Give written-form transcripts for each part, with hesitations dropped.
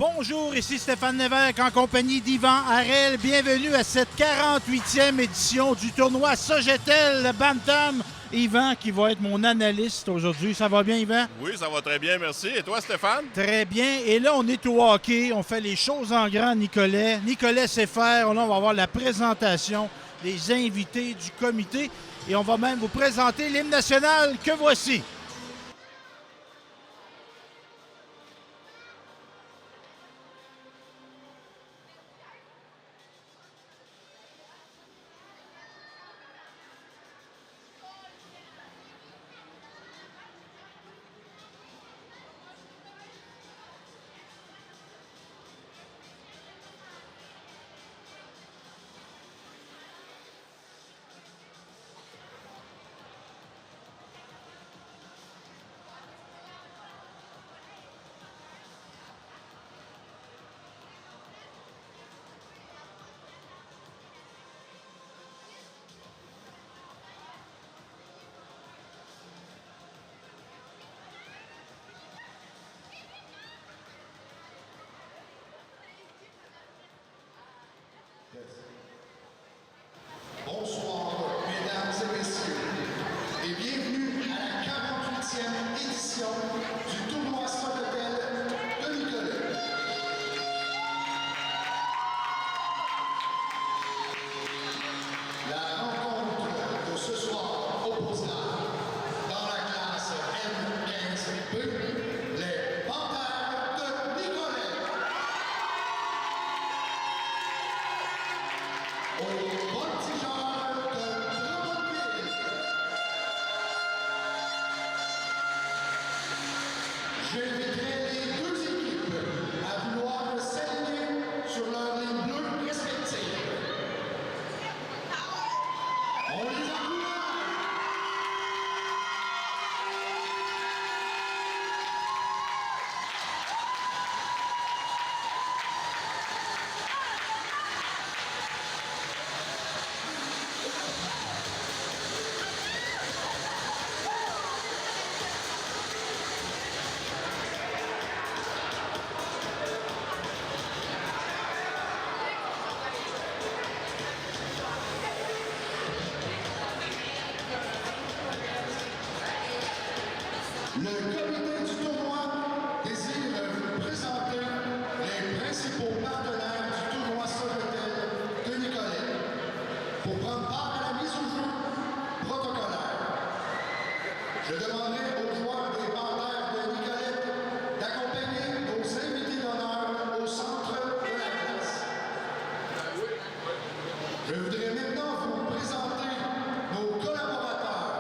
Bonjour, ici Stéphane Lévesque en compagnie d'Yvan Harel. Bienvenue à cette 48e édition du tournoi Sogetel Bantam. Yvan qui va être mon analyste aujourd'hui. Ça va bien, Yvan? Oui, ça va très bien, merci. Et toi, Stéphane? Très bien. Et là, on est au hockey. On fait les choses en grand, Nicolas. Nicolas sait faire. Là, on va avoir la présentation des invités du comité. Et on va même vous présenter l'hymne national que voici. Bonsoir, mesdames et messieurs, et bienvenue à la 48e édition du tournoi Sogetel de Nicolet. La rencontre de ce soir opposera dans la classe M15B les Panthères de Nicolet. Aux voltigeurs de Drummondville. J'inviterai les deux équipes à vouloir s'aligner sur leurs lignes bleues respectives. On les encourage. Le comité du tournoi désire vous présenter les principaux partenaires du tournoi Sogetel de Nicolet pour prendre part à la mise au jeu protocolaire. Je demanderai aux joueurs des Panthères de Nicolet d'accompagner nos invités d'honneur au centre de la place. Je voudrais maintenant vous présenter nos collaborateurs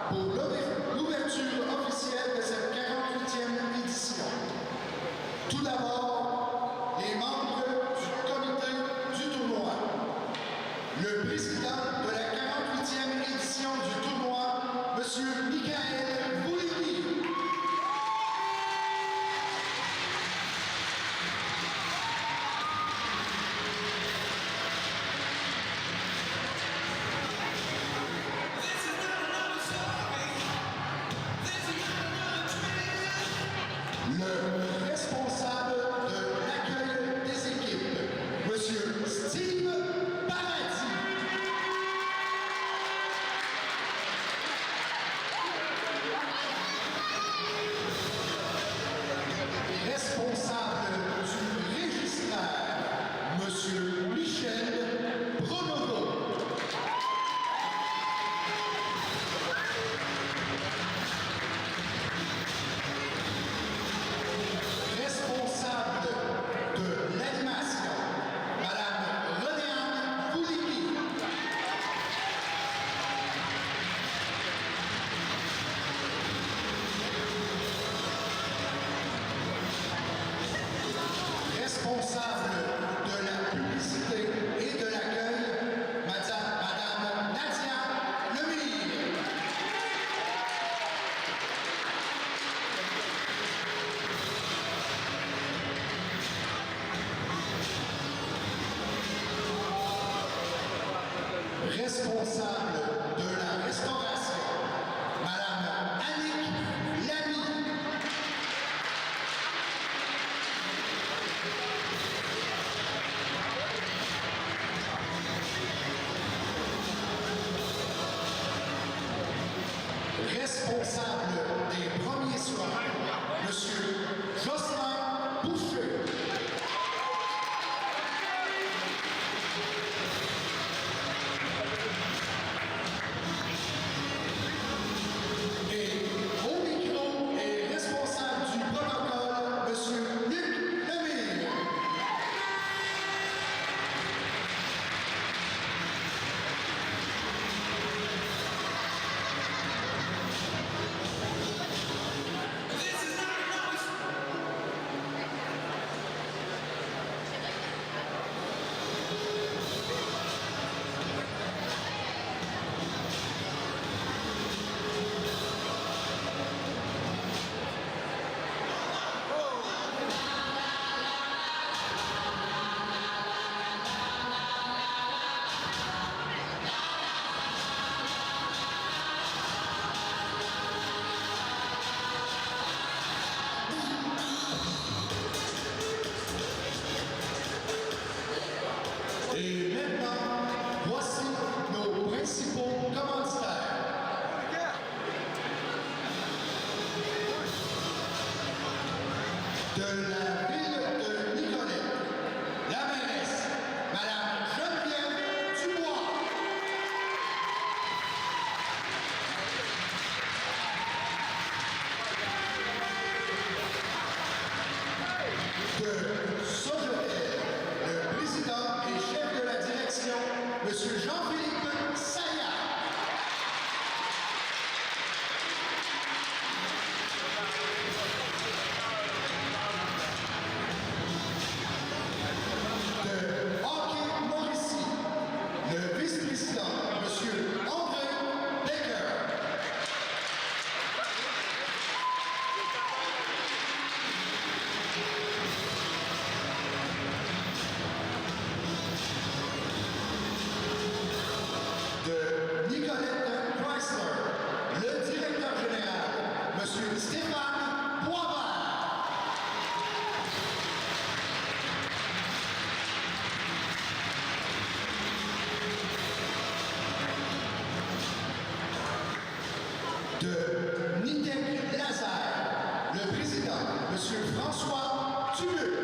pour l'ouverture officielle de cette 48e édition. Tout d'abord, les membres du comité du tournoi. Le président de la 48e édition du tournoi, M. Michael Bouligny. Le responsable de l'accueil des équipes, M. Steve Paradis. Responsable du registraire, M. Michel Bronovo. Responsable de l'animation, Madame René-Anne Bouligny. Responsable de la publicité et de l'accueil, Madame Nadia Lemire. Responsable de la restauration, Madame Annick Lamy. de la ville de Nicolet, la mairesse, Madame Geneviève Dubois. De Sojotel, le président et chef de la direction, M. Jean-Philippe Saillat. De Hockey Mauricie, le vice-président, M. André Baker. De Nicolette Chrysler, le directeur général, M. Stéphane Boisvert. De Nitec Laser, le président, M. François Tumuc.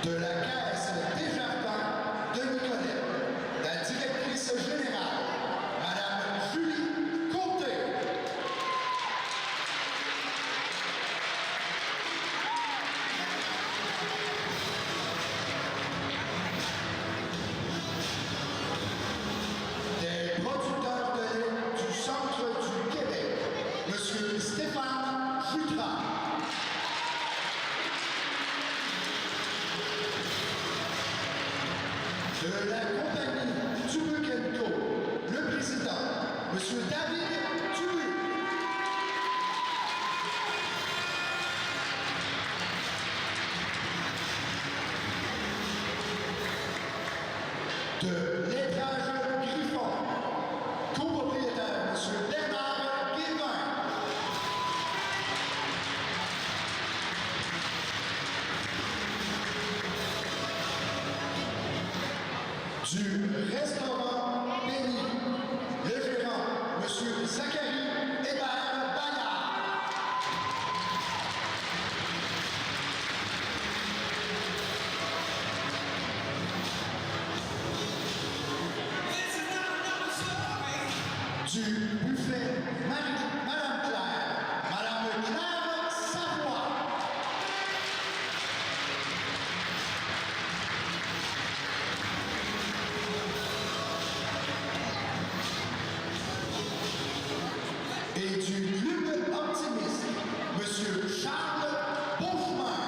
De la Caisse Desjardins de Nicolet, la directrice générale, Madame Julie Côté. Des producteurs de lait du centre du Québec, M. Stéphane Jutras. De la compagnie Dubuc & Co, le président, M. David Dubuc. De Lettrage Griffon, copropriétaire, M. Bernard Guévin. Du restaurant Béni, le gérant, M. Zachary Hébert Bayard. Du buffet Madame Claire, Madame Claire Savoie. Et du Club Optimiste, M. Charles Beauchemin.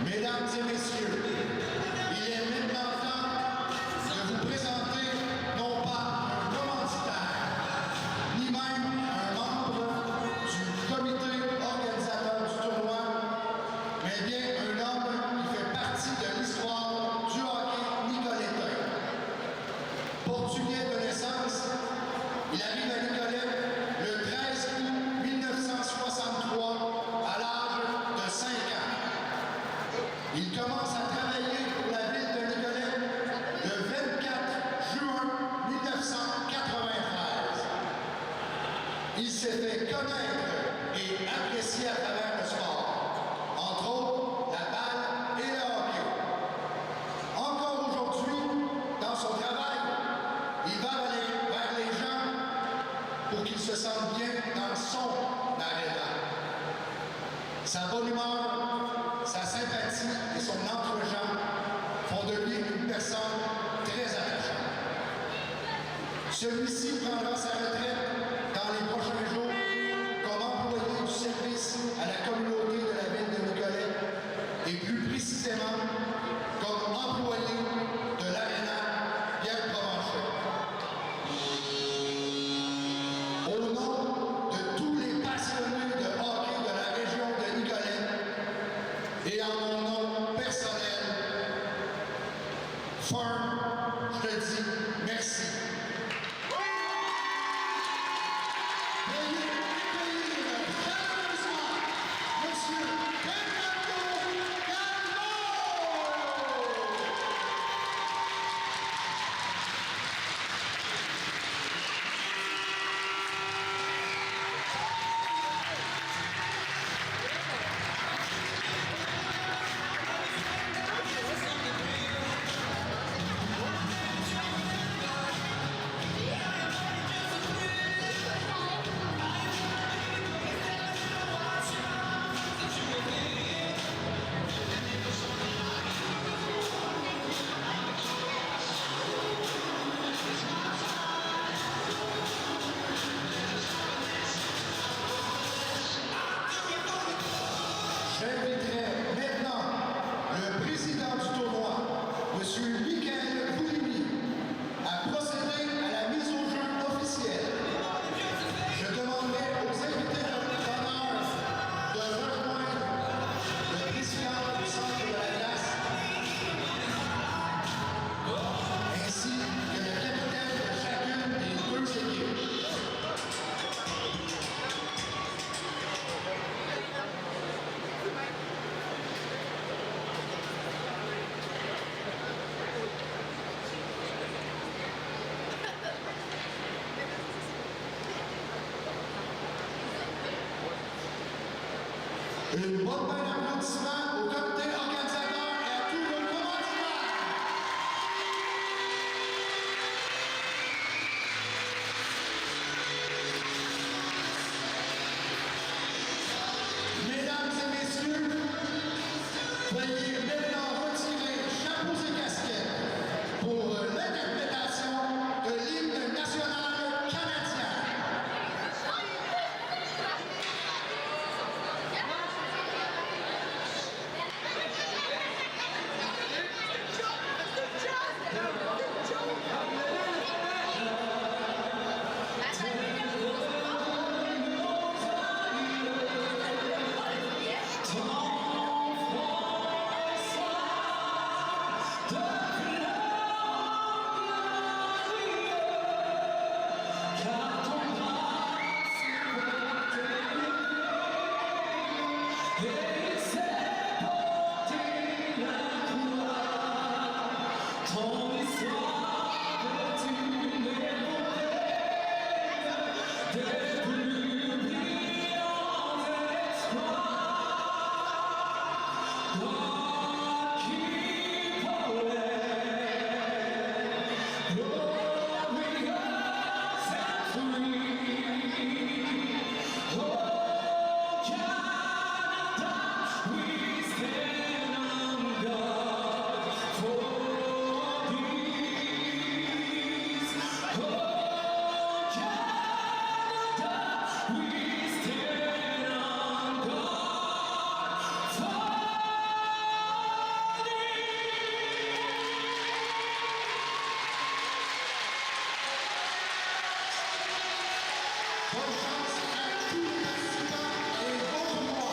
Mesdames et messieurs, il est maintenant temps de vous présenter non pas un commanditaire, ni même un membre du comité organisateur du tournoi, mais bien un homme qui fait partie de l'histoire du hockey nicolétain. Portugais de naissance, il arrive à Nicolet le 13 août 1963 à l'âge de 5 ans. Il commence à travailler pour la ville de Nicolet le 24 juin 1993. Il s'est fait connaître et apprécier à travers le sport, entre autres la balle et le hockey. Encore aujourd'hui, dans son travail, il va aller vers les gens pour qu'ils se sentent bien dans son aréna. Sa bonne humeur, sa sympathie et son entre-gens font de lui une personne très attachante. Celui-ci prendra sa retraite dans les prochains jours comme employé du service à la communauté de la ville de Nicolet et plus précisément comme employé Et en mon nom personnel, Farm, je te dis merci. Veuillez accueillir chaleureusement Monsieur Fernando Calvo! J'inviterai maintenant le président du tournoi, M. Michael Bouligny, à procéder à la mise au jeu officielle. Je demanderai aux invités d'honneur de rejoindre le président du centre de la glace, ainsi que le capitaine de chacune des deux équipes. Une bonne main d'applaudissement au comité organisateur et à tous nos commanditaires. Mesdames et messieurs, veuillez maintenant retirer chapeaux et casquettes pour l'interprétation de l'hymne national canadien. Bonne chance à tous les participants et bon tournoi.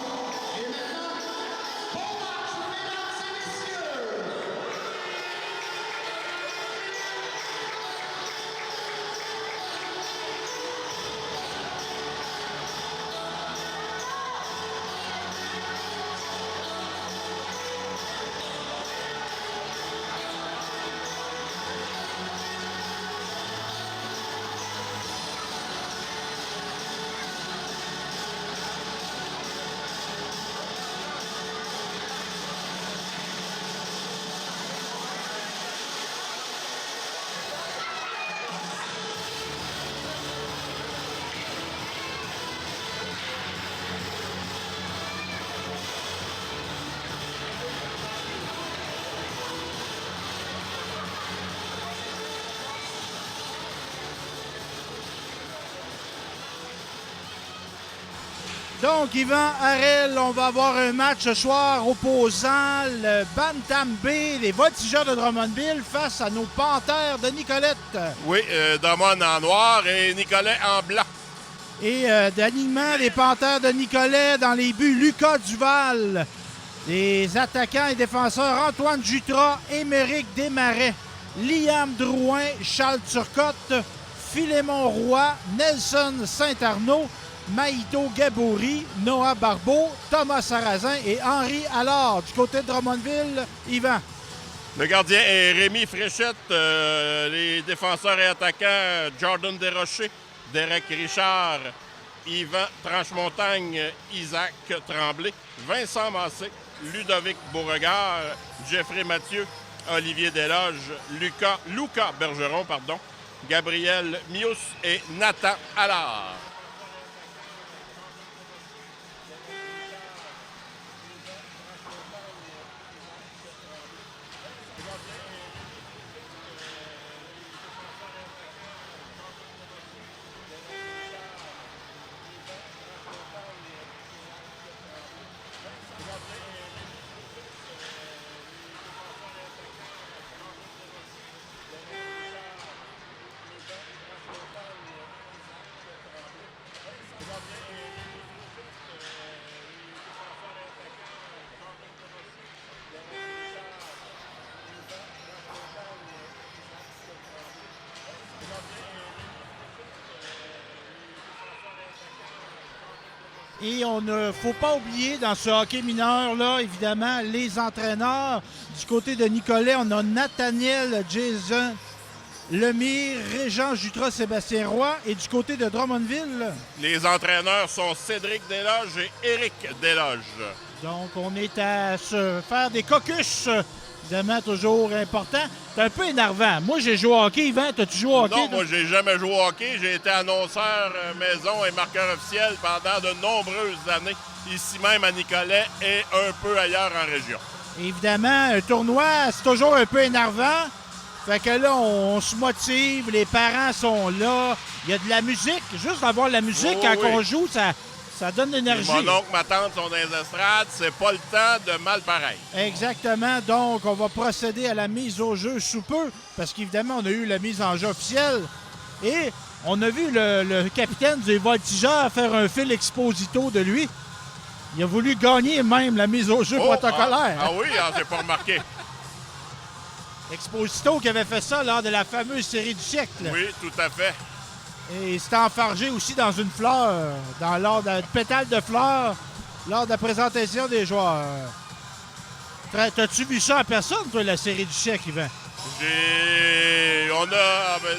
Et maintenant, bon match, mesdames et messieurs! Donc, Yvan Harel, on va avoir un match ce soir opposant le Bantam B, les Voltigeurs de Drummondville, face à nos Panthères de Nicolette. Oui, Drummond en noir et Nicolet en blanc. Et d'alignement des Panthères de Nicolet dans les buts, Lucas Duval. Les attaquants et défenseurs Antoine Jutras, Émeric Desmarais, Liam Drouin, Charles Turcotte, Philémon Roy, Nelson Saint-Arnaud, Maïto Gabouri, Noah Barbeau, Thomas Sarrazin et Henri Allard. Du côté de Drummondville, Yvan. Le gardien est Rémi Fréchette. Les défenseurs et attaquants, Jordan Desrochers, Derek Richard, Yvan Tranchemontagne, Isaac Tremblay, Vincent Massé, Ludovic Beauregard, Jeffrey Mathieu, Olivier Desloges, Luca Bergeron, Gabriel Mius et Nathan Allard. Et on ne faut pas oublier dans ce hockey mineur-là, évidemment, les entraîneurs. Du côté de Nicolet, on a Nathaniel Jason Lemire, Régent Jutras, Sébastien Roy. Et du côté de Drummondville, les entraîneurs sont Cédric Desloges et Éric Desloges. Donc, on est à se faire des caucus. Évidemment, toujours important. C'est un peu énervant. Moi, j'ai joué au hockey. Yvan, t'as-tu joué au hockey? Non, moi, j'ai jamais joué au hockey. J'ai été annonceur maison et marqueur officiel pendant de nombreuses années, ici même à Nicolet et un peu ailleurs en région. Évidemment, un tournoi, c'est toujours un peu énervant. Fait que là, on se motive, les parents sont là. Il y a de la musique. Juste d'avoir la musique quand on joue, ça donne de l'énergie. Mon oncle, ma tante sont dans les estrades. C'est pas le temps de mal pareil. Exactement. Donc, on va procéder à la mise au jeu sous peu. Parce qu'évidemment, on a eu la mise en jeu officielle. Et on a vu le capitaine des Voltigeurs faire un fil exposito de lui. Il a voulu gagner même la mise au jeu protocolaire. Ah oui, j'ai pas remarqué. Exposito qui avait fait ça lors de la fameuse série du siècle. Oui, tout à fait. Et il s'était enfargé aussi dans une fleur, lors d'un pétale de fleurs, lors de la présentation des joueurs. T'as-tu vu ça en personne, toi, la série du siècle, Yvan?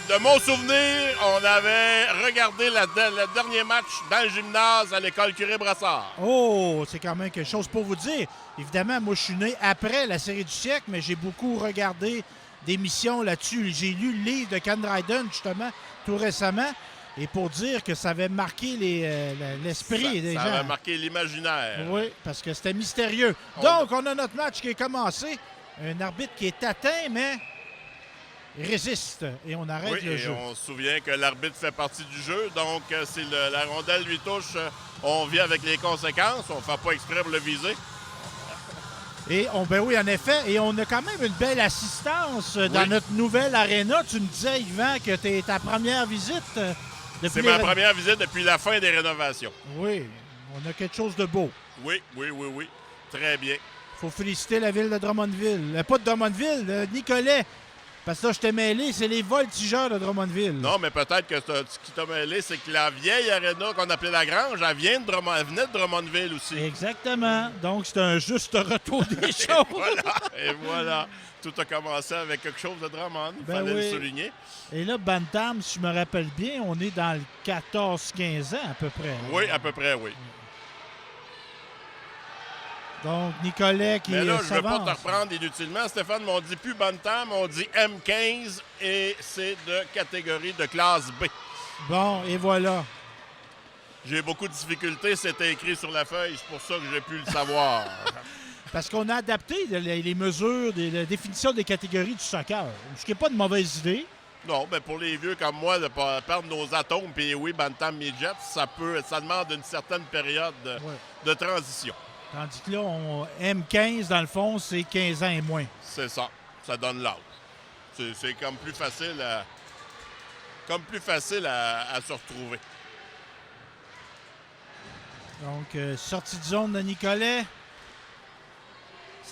De mon souvenir, on avait regardé le dernier match dans le gymnase à l'école Curé-Brassard. Oh, c'est quand même quelque chose pour vous dire. Évidemment, moi, je suis né après la série du siècle, mais j'ai beaucoup regardé d'émissions là-dessus. J'ai lu le livre de Ken Dryden, justement, tout récemment, et pour dire que ça avait marqué l'esprit des gens. Ça avait marqué l'imaginaire. Oui, parce que c'était mystérieux. Donc, on a notre match qui est commencé. Un arbitre qui est atteint, mais résiste. Et on arrête le jeu. On se souvient que l'arbitre fait partie du jeu. Donc, si la rondelle lui touche, on vit avec les conséquences. On ne fait pas exprès pour le viser. Et ben oui, en effet. Et on a quand même une belle assistance dans notre nouvelle aréna. Tu me disais, Yvan, que c'était ta première visite. C'est ma première visite depuis la fin des rénovations. Oui, on a quelque chose de beau. Oui. Très bien. Il faut féliciter la ville de Drummondville. Pas de Drummondville, de Nicolet. Parce que là, je t'ai mêlé, c'est les Voltigeurs de Drummondville. Non, mais peut-être que ce qui t'a mêlé, c'est que la vieille aréna qu'on appelait la Grange, elle venait de Drummondville aussi. Exactement. Donc, c'est un juste retour des choses. Et voilà. Tout a commencé avec quelque chose de Drummond. Il fallait le souligner. Et là, Bantam, si je me rappelle bien, on est dans le 14-15 ans à peu près. Oui, à peu près, oui. Donc, Nicolet qui mais là, je ne veux pas s'avance. te reprendre inutilement. Stéphane, on dit plus Bantam, on dit M15 et c'est de catégorie de classe B. Bon, et voilà. J'ai beaucoup de difficultés, c'était écrit sur la feuille, c'est pour ça que j'ai pu le savoir. Parce qu'on a adapté les mesures, la définition des catégories du soccer, ce qui n'est pas de mauvaise idée. Non, mais pour les vieux comme moi, de pas perdre nos atomes, puis oui, Bantam Midget, ça demande une certaine période de transition. Tandis que là, M15, dans le fond, c'est 15 ans et moins. C'est ça. Ça donne l'âge. C'est comme plus facile à se retrouver. Donc, sortie de zone de Nicolet.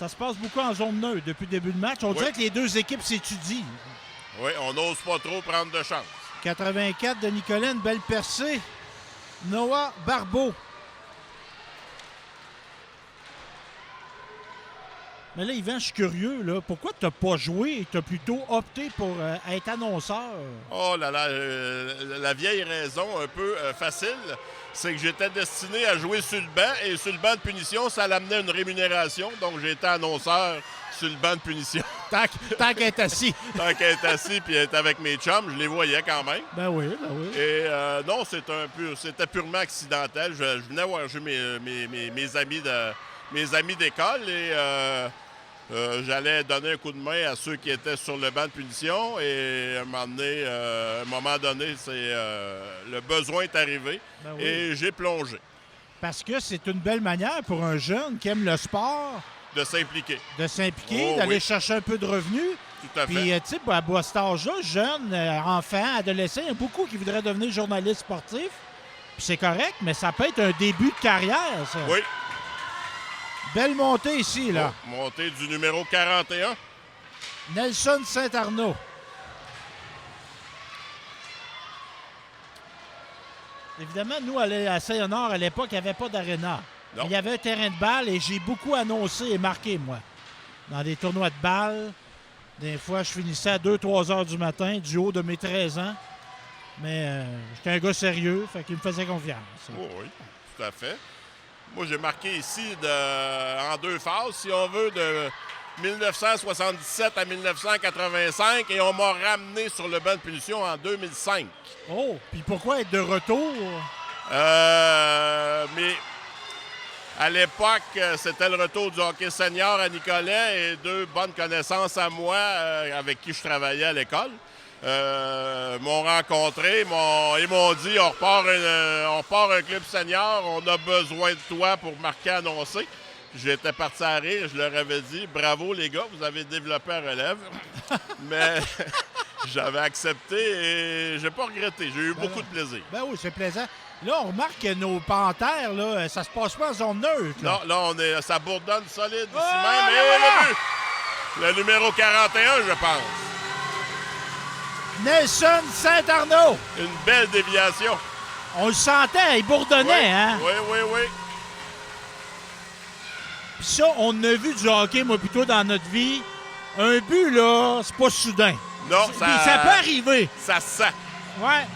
Ça se passe beaucoup en zone neutre depuis le début de match. On dirait que les deux équipes s'étudient. Oui, on n'ose pas trop prendre de chance. 84 de Nicolet, une belle percée. Noah Barbeau. Mais là, Yvan, je suis curieux. Là. Pourquoi tu n'as pas joué et tu as plutôt opté pour être annonceur? Oh là là, la vieille raison un peu facile, c'est que j'étais destiné à jouer sur le banc et sur le banc de punition, ça l'amenait une rémunération. Donc, j'ai été annonceur sur le banc de punition. Tant qu'être assis. Tant qu'être assis puis être avec mes chums, je les voyais quand même. Ben oui, ben oui. Et non, c'était purement accidentel. Je venais voir jouer mes amis d'école et j'allais donner un coup de main à ceux qui étaient sur le banc de punition. Et à un moment donné, le besoin est arrivé et j'ai plongé. Parce que c'est une belle manière pour un jeune qui aime le sport De s'impliquer. D'aller chercher un peu de revenus. Tout à fait. Puis, tu sais, à cet âge-là, jeune, enfant, adolescent, il y a beaucoup qui voudraient devenir journaliste sportif. Puis c'est correct, mais ça peut être un début de carrière, ça. Oui. Belle montée ici, là. Montée du numéro 41. Nelson Saint-Arnaud. Évidemment, nous, à Saint-Honor, à l'époque, il n'y avait pas d'aréna. Il y avait un terrain de balle et j'ai beaucoup annoncé et marqué, moi. Dans des tournois de balle. Des fois, je finissais à 2-3 heures du matin, du haut de mes 13 ans. Mais j'étais un gars sérieux, fait qu'il me faisait confiance. Oh, oui, tout à fait. Moi, j'ai marqué ici en deux phases, si on veut, de 1977 à 1985 et on m'a ramené sur le banc de punition en 2005. Oh, puis pourquoi être de retour? Mais à l'époque, c'était le retour du hockey senior à Nicolet et deux bonnes connaissances à moi avec qui je travaillais à l'école. M'ont rencontré et m'ont dit on repart un club senior, on a besoin de toi pour marquer annoncer. J'étais parti à rire, je leur avais dit bravo les gars, vous avez développé un relève. Mais j'avais accepté et j'ai pas regretté. J'ai eu beaucoup de plaisir. Ben oui, c'est plaisant. Là, on remarque que nos panthères, là, ça se passe pas en zone neutre. Là. Non, là, ça bourdonne solide ici même. Et le numéro 41, je pense. Nelson Saint-Arnaud. Une belle déviation. On le sentait, il bourdonnait, hein? Oui. Puis ça, on a vu du hockey, moi, plutôt dans notre vie. Un but, là, c'est pas soudain. Non, ça peut arriver. Ça se sent. Ouais,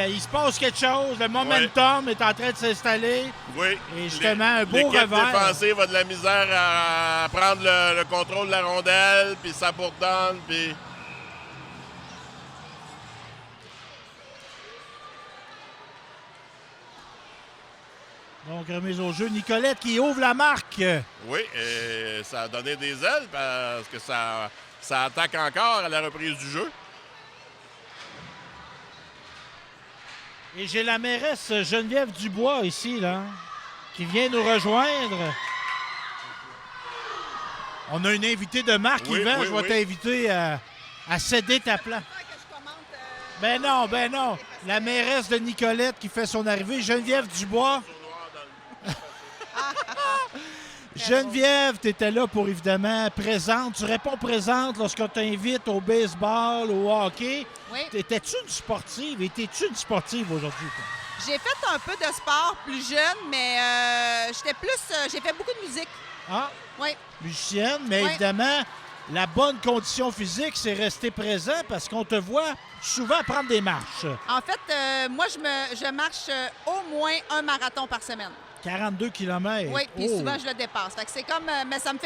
il se passe quelque chose. Le momentum est en train de s'installer. Oui. Et justement, un beau revers. L'équipe défensive a de la misère à prendre le contrôle de la rondelle, puis ça bourdonne, puis... Donc, remise au jeu. Nicolette qui ouvre la marque. Oui, et ça a donné des ailes parce que ça attaque encore à la reprise du jeu. Et j'ai la mairesse Geneviève Dubois ici, là, qui vient nous rejoindre. On a une invitée de marque, Yvan. Je vais t'inviter à céder ta place. Ben non. La mairesse de Nicolette qui fait son arrivée, Geneviève Dubois. Geneviève, tu étais là pour, évidemment, présente. Tu réponds présente lorsqu'on t'invite au baseball, au hockey. Oui. Étais-tu une sportive? Étais-tu une sportive aujourd'hui? J'ai fait un peu de sport plus jeune, mais j'ai fait beaucoup de musique. Ah? Oui. Musicienne, mais évidemment, la bonne condition physique, c'est rester présent parce qu'on te voit souvent prendre des marches. En fait, moi, je marche au moins un marathon par semaine. 42 km. Oui, puis souvent, je le dépasse. Fait que c'est comme... mais ça me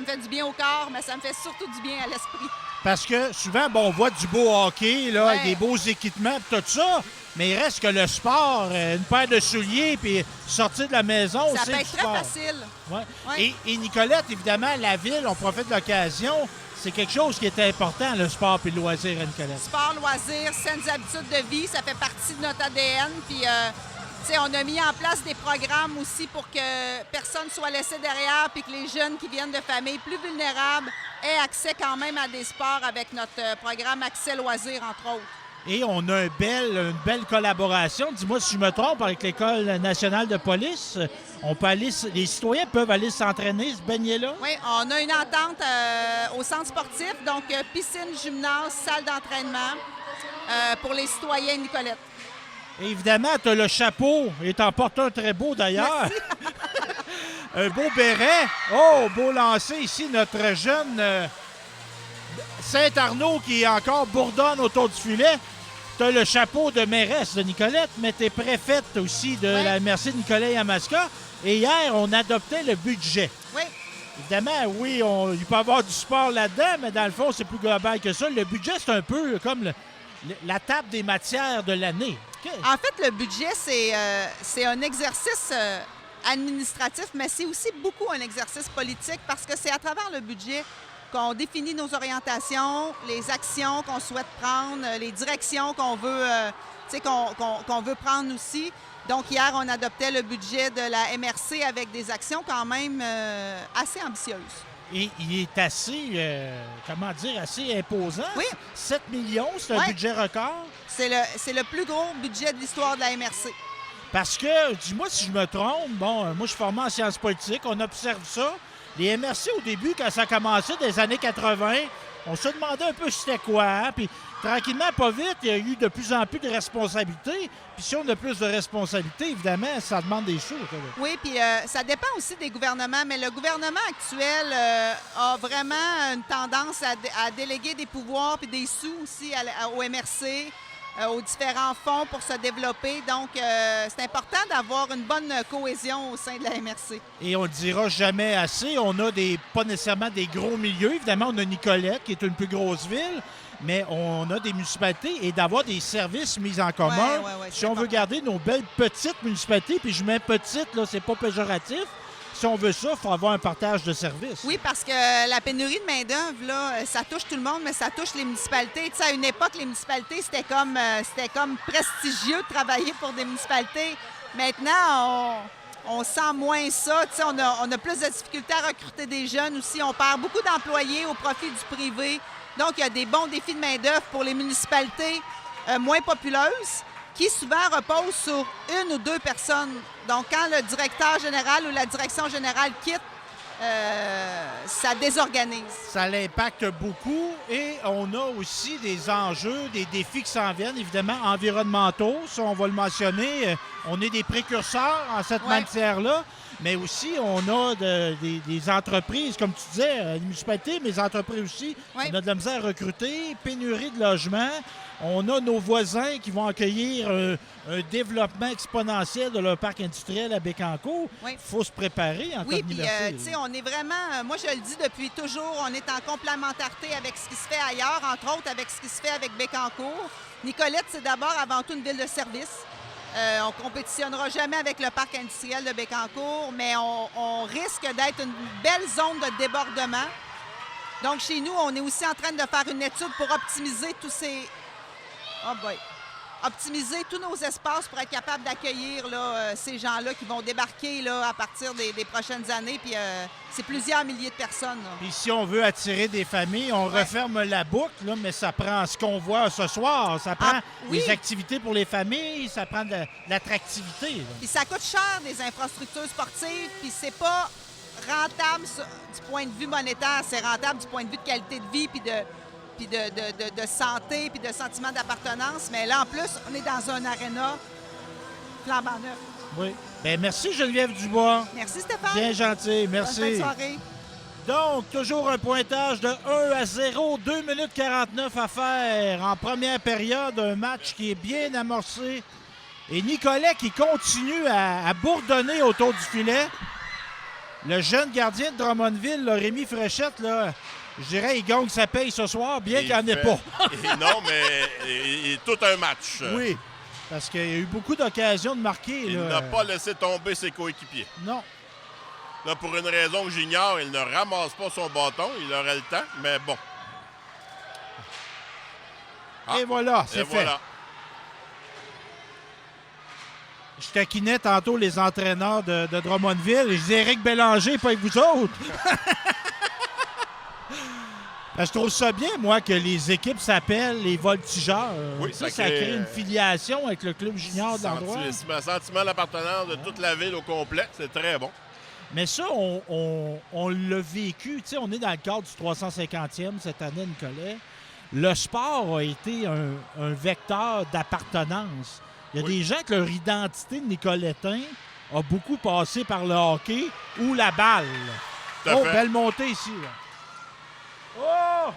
fait du bien au corps, mais ça me fait surtout du bien à l'esprit. Parce que souvent, on voit du beau hockey, là, avec des beaux équipements, tout ça, mais il reste que le sport, une paire de souliers, puis sortir de la maison, ça c'est peut du être sport. très facile. Ouais. Ouais. Et Nicolette, évidemment, la ville, on profite de l'occasion, c'est quelque chose qui est important, le sport et le loisir à Nicolette. Sport, loisir, saines habitudes de vie, ça fait partie de notre ADN, puis... on a mis en place des programmes aussi pour que personne ne soit laissé derrière puis que les jeunes qui viennent de familles plus vulnérables aient accès quand même à des sports avec notre programme Accès Loisirs, entre autres. Et on a une belle collaboration, dis-moi si je me trompe, avec l'École nationale de police. Les citoyens peuvent aller s'entraîner, se baigner là? Oui, on a une entente au centre sportif, donc piscine, gymnase, salle d'entraînement pour les citoyens Nicolette. Et évidemment, tu as le chapeau, et t'en portes un très beau d'ailleurs. Un beau béret. Oh, beau lancer ici, notre jeune Saint-Arnaud qui encore bourdonne autour du filet. Tu as le chapeau de mairesse de Nicolette, mais tu es préfète aussi de la MRC de Nicolet-Yamaska. Et hier, on adoptait le budget. Oui. Évidemment, oui, il peut y avoir du sport là-dedans, mais dans le fond, c'est plus global que ça. Le budget, c'est un peu comme la table des matières de l'année. Okay. En fait, le budget, c'est un exercice administratif, mais c'est aussi beaucoup un exercice politique parce que c'est à travers le budget qu'on définit nos orientations, les actions qu'on souhaite prendre, les directions qu'on veut, qu'on veut prendre aussi. Donc, hier, on adoptait le budget de la MRC avec des actions quand même assez ambitieuses. Et il est assez, assez imposant. Oui. 7 millions, c'est un budget record. C'est le plus gros budget de l'histoire de la MRC. Parce que, dis-moi si je me trompe, moi je suis formé en sciences politiques, on observe ça. Les MRC, au début, quand ça a commencé, des années 80, on se demandait un peu c'était quoi. Hein? Puis tranquillement, pas vite, il y a eu de plus en plus de responsabilités. Puis si on a plus de responsabilités, évidemment, ça demande des sous. Oui, puis ça dépend aussi des gouvernements. Mais le gouvernement actuel a vraiment une tendance à déléguer des pouvoirs puis des sous aussi au MRC. Aux différents fonds pour se développer. Donc, c'est important d'avoir une bonne cohésion au sein de la MRC. Et on ne le dira jamais assez. On a pas nécessairement des gros milieux. Évidemment, on a Nicolette, qui est une plus grosse ville, mais on a des municipalités et d'avoir des services mis en commun. Si on veut garder nos belles petites municipalités, puis je mets petite, là, c'est pas péjoratif. Si on veut ça, il faut avoir un partage de services. Oui, parce que la pénurie de main-d'œuvre, là, ça touche tout le monde, mais ça touche les municipalités. Tu sais, à une époque, les municipalités, c'était comme prestigieux de travailler pour des municipalités. Maintenant, on sent moins ça. Tu sais, on a plus de difficultés à recruter des jeunes aussi. On perd beaucoup d'employés au profit du privé. Donc, il y a des bons défis de main-d'œuvre pour les municipalités moins populeuses, qui souvent repose sur une ou deux personnes. Donc, quand le directeur général ou la direction générale quitte, ça désorganise. Ça l'impacte beaucoup et on a aussi des enjeux, des défis qui s'en viennent, évidemment, environnementaux. Ça, on va le mentionner. On est des précurseurs en cette matière-là, mais aussi on a des entreprises, comme tu disais, les municipalités, mais les entreprises aussi. On a de la misère à recruter, pénurie de logements. On a nos voisins qui vont accueillir un développement exponentiel de leur parc industriel à Bécancour. Il faut se préparer en tant qu'université. Oui, puis, tu sais, on est vraiment... moi, je le dis depuis toujours, on est en complémentarité avec ce qui se fait ailleurs, entre autres avec ce qui se fait avec Bécancour. Nicolette, c'est d'abord avant tout une ville de service. On ne compétitionnera jamais avec le parc industriel de Bécancour, mais on risque d'être une belle zone de débordement. Donc, chez nous, on est aussi en train de faire une étude pour optimiser tous ces... optimiser tous nos espaces pour être capable d'accueillir ces gens-là qui vont débarquer là, à partir des prochaines années. Puis c'est plusieurs milliers de personnes. Puis si on veut attirer des familles, on referme la boucle, là, mais ça prend ce qu'on voit ce soir. Ça prend des activités pour les familles, ça prend de l'attractivité. Puis ça coûte cher des infrastructures sportives, puis c'est pas rentable du point de vue monétaire, c'est rentable du point de vue de qualité de vie puis de santé, puis de sentiment d'appartenance. Mais là, en plus, on est dans un aréna flambant neuf. Oui. Bien, merci Geneviève Dubois. Merci Stéphane. Bien gentil, merci. Bonne soirée. Donc, toujours un pointage de 1-0, 2 minutes 49 à faire en première période. Un match qui est bien amorcé. Et Nicolet qui continue à bourdonner autour du filet. Le jeune gardien de Drummondville, là, Rémi Fréchette, là, je dirais, il gagne sa paye ce soir, bien qu'il n'y en ait pas. Non, mais il est tout un match. Oui, parce qu'il y a eu beaucoup d'occasions de marquer. Il n'a pas laissé tomber ses coéquipiers. Non. Là, pour une raison que j'ignore, il ne ramasse pas son bâton. Il aurait le temps, mais bon. Et voilà, c'est fait. Voilà. Je taquinais tantôt les entraîneurs de Drummondville. Je disais Éric Bélanger, pas avec vous autres. Je trouve ça bien, moi, que les équipes s'appellent les voltigeurs. Oui, ça crée une filiation avec le club junior de l'endroit. Un sentiment d'appartenance de toute la ville au complet. C'est très bon. Mais ça, on l'a vécu. Tu sais, on est dans le cadre du 350e cette année, Nicolet. Le sport a été un vecteur d'appartenance. Il y a des gens que leur identité de Nicolettin a beaucoup passé par le hockey ou la balle. Belle montée ici. Là. Oh!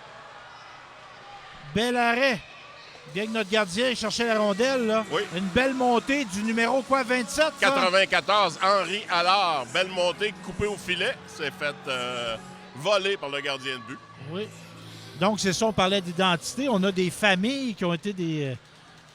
Bel arrêt. Bien que notre gardien cherchait la rondelle. Là. Oui. Une belle montée du numéro 27? 94, Henri Allard. Belle montée, coupée au filet. C'est fait voler par le gardien de but. Oui. Donc, c'est ça, on parlait d'identité. On a des familles qui ont été des...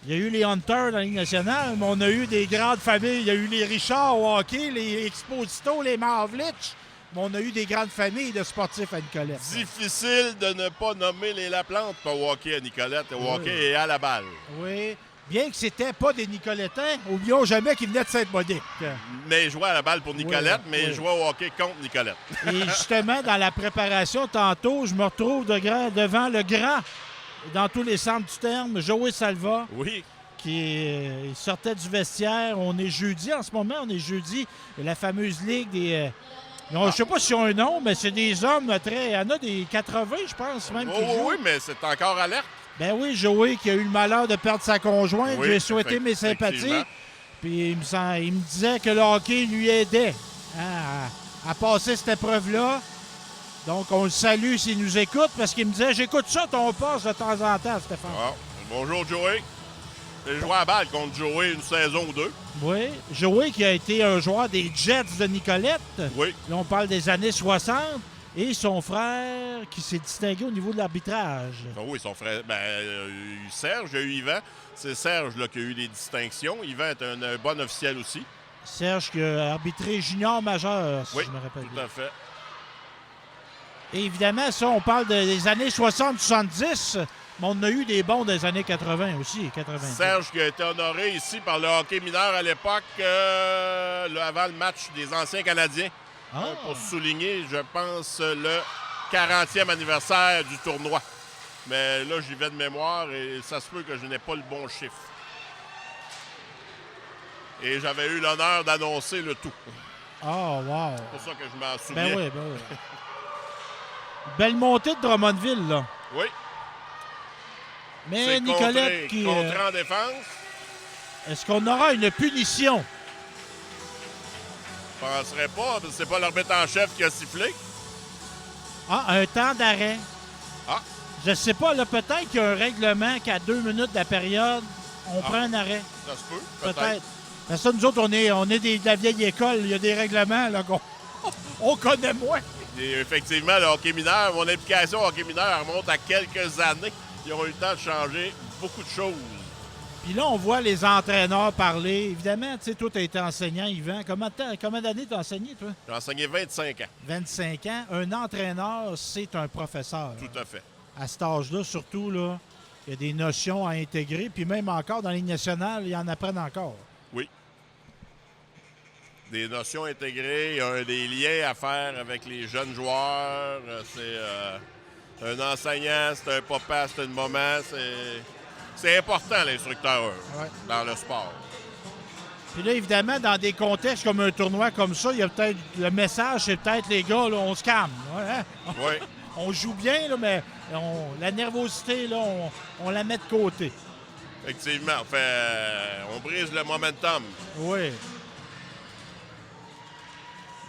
Il y a eu les Hunters dans la Ligue nationale, mais on a eu des grandes familles. Il y a eu les Richard au hockey, les Exposito, les Mavlich. Mais on a eu des grandes familles de sportifs à Nicolette. Difficile de ne pas nommer les Laplante pour hockey à Nicolette, au hockey et à la balle. Oui. Bien que c'était pas des Nicolettins, oublions jamais qu'ils venaient de Sainte-Monique. Mais ils jouaient à la balle pour Nicolette, mais ils jouaient au hockey contre Nicolette. Et justement, dans la préparation, tantôt, je me retrouve devant le grand, dans tous les centres du terme, Joey Salva. Oui. Qui sortait du vestiaire. On est jeudi en ce moment, la fameuse ligue des... Je ne sais pas s'ils ont un nom, mais c'est des hommes très... Il y en a des 80, je pense, même, qui jouent. Oui, mais c'est encore alerte. Ben oui, Joey qui a eu le malheur de perdre sa conjointe. Oui, j'ai souhaité mes sympathies. Puis il me disait que le hockey lui aidait à passer cette épreuve-là. Donc, on le salue s'il nous écoute, parce qu'il me disait « J'écoute ça, ton poste de temps en temps, Stéphane. » Bonjour, Joey. J'ai joué à balle contre Joey une saison ou deux. Oui. Joey qui a été un joueur des Jets de Nicolette. Oui. Là, on parle des années 60. Et son frère qui s'est distingué au niveau de l'arbitrage. Oui, son frère. Serge, il y a eu Yvan. C'est Serge là, qui a eu les distinctions. Yvan est un bon officiel aussi. Serge qui a arbitré junior majeur, si je me rappelle bien. Tout à fait. Et évidemment, ça, on parle des années 60-70, mais on a eu des bons des années 80 aussi, 90. Serge qui a été honoré ici par le hockey mineur à l'époque, avant le match des anciens Canadiens. Pour souligner, je pense, le 40e anniversaire du tournoi. Mais là, j'y vais de mémoire et ça se peut que je n'ai pas le bon chiffre. Et j'avais eu l'honneur d'annoncer le tout. Oh, wow! C'est pour ça que je m'en souviens. Ben oui. Belle montée de Drummondville, là. Oui. Mais c'est Nicolette qui... Contré en défense. Est-ce qu'on aura une punition? Je ne penserais pas, parce que c'est pas l'arbitre en chef qui a sifflé. Un temps d'arrêt. Je sais pas, là, peut-être qu'il y a un règlement qu'à 2 minutes de la période, on prend un arrêt. Ça se peut, peut-être. Parce que nous autres, on est de la vieille école. Il y a des règlements là, qu'on connaît moins. Et effectivement, le hockey mineur, mon implication au hockey mineur remonte à quelques années. Ils ont eu le temps de changer beaucoup de choses. Puis là, on voit les entraîneurs parler. Évidemment, tu sais, toi, tu as été enseignant, Yvan. Combien d'années tu as enseigné, toi? J'ai enseigné 25 ans. 25 ans. Un entraîneur, c'est un professeur. Tout à fait. À cet âge-là, surtout, là, il y a des notions à intégrer. Puis même encore, dans les nationales, ils en apprennent encore. Oui. Des notions intégrées, des liens à faire avec les jeunes joueurs. C'est un enseignant, c'est un papa, c'est une maman. C'est important, l'instructeur, dans le sport. Puis là, évidemment, dans des contextes comme un tournoi comme ça, il y a peut-être le message, c'est peut-être les gars, là, on se calme. Hein? Oui. On joue bien, là, mais la nervosité, là, on la met de côté. Effectivement, on brise le momentum. Oui.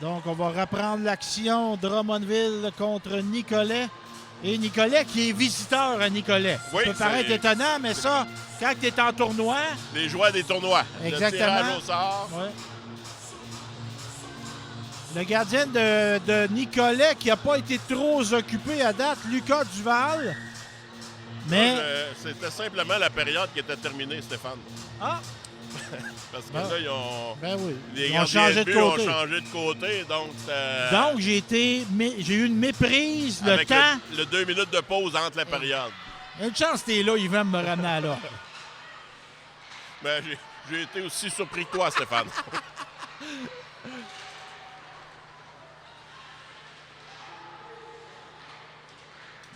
Donc, on va reprendre l'action Drummondville contre Nicolet. Et Nicolet qui est visiteur à Nicolet. Oui, ça peut paraître étonnant, mais ça, quand tu es en tournoi... Les joies des tournois. Exactement. Le tirage au sort. Ouais. Le gardien de Nicolet qui n'a pas été trop occupé à date, Lucas Duval. Mais... C'était simplement la période qui était terminée, Stéphane. Ah! Parce que là, les ont changé de côté. ont changé de côté. Donc, j'ai eu une méprise, le temps. Le 2 minutes de pause entre la période. Une chance que t'es là, il va me ramener là. Ben, j'ai été aussi surpris que toi, Stéphane.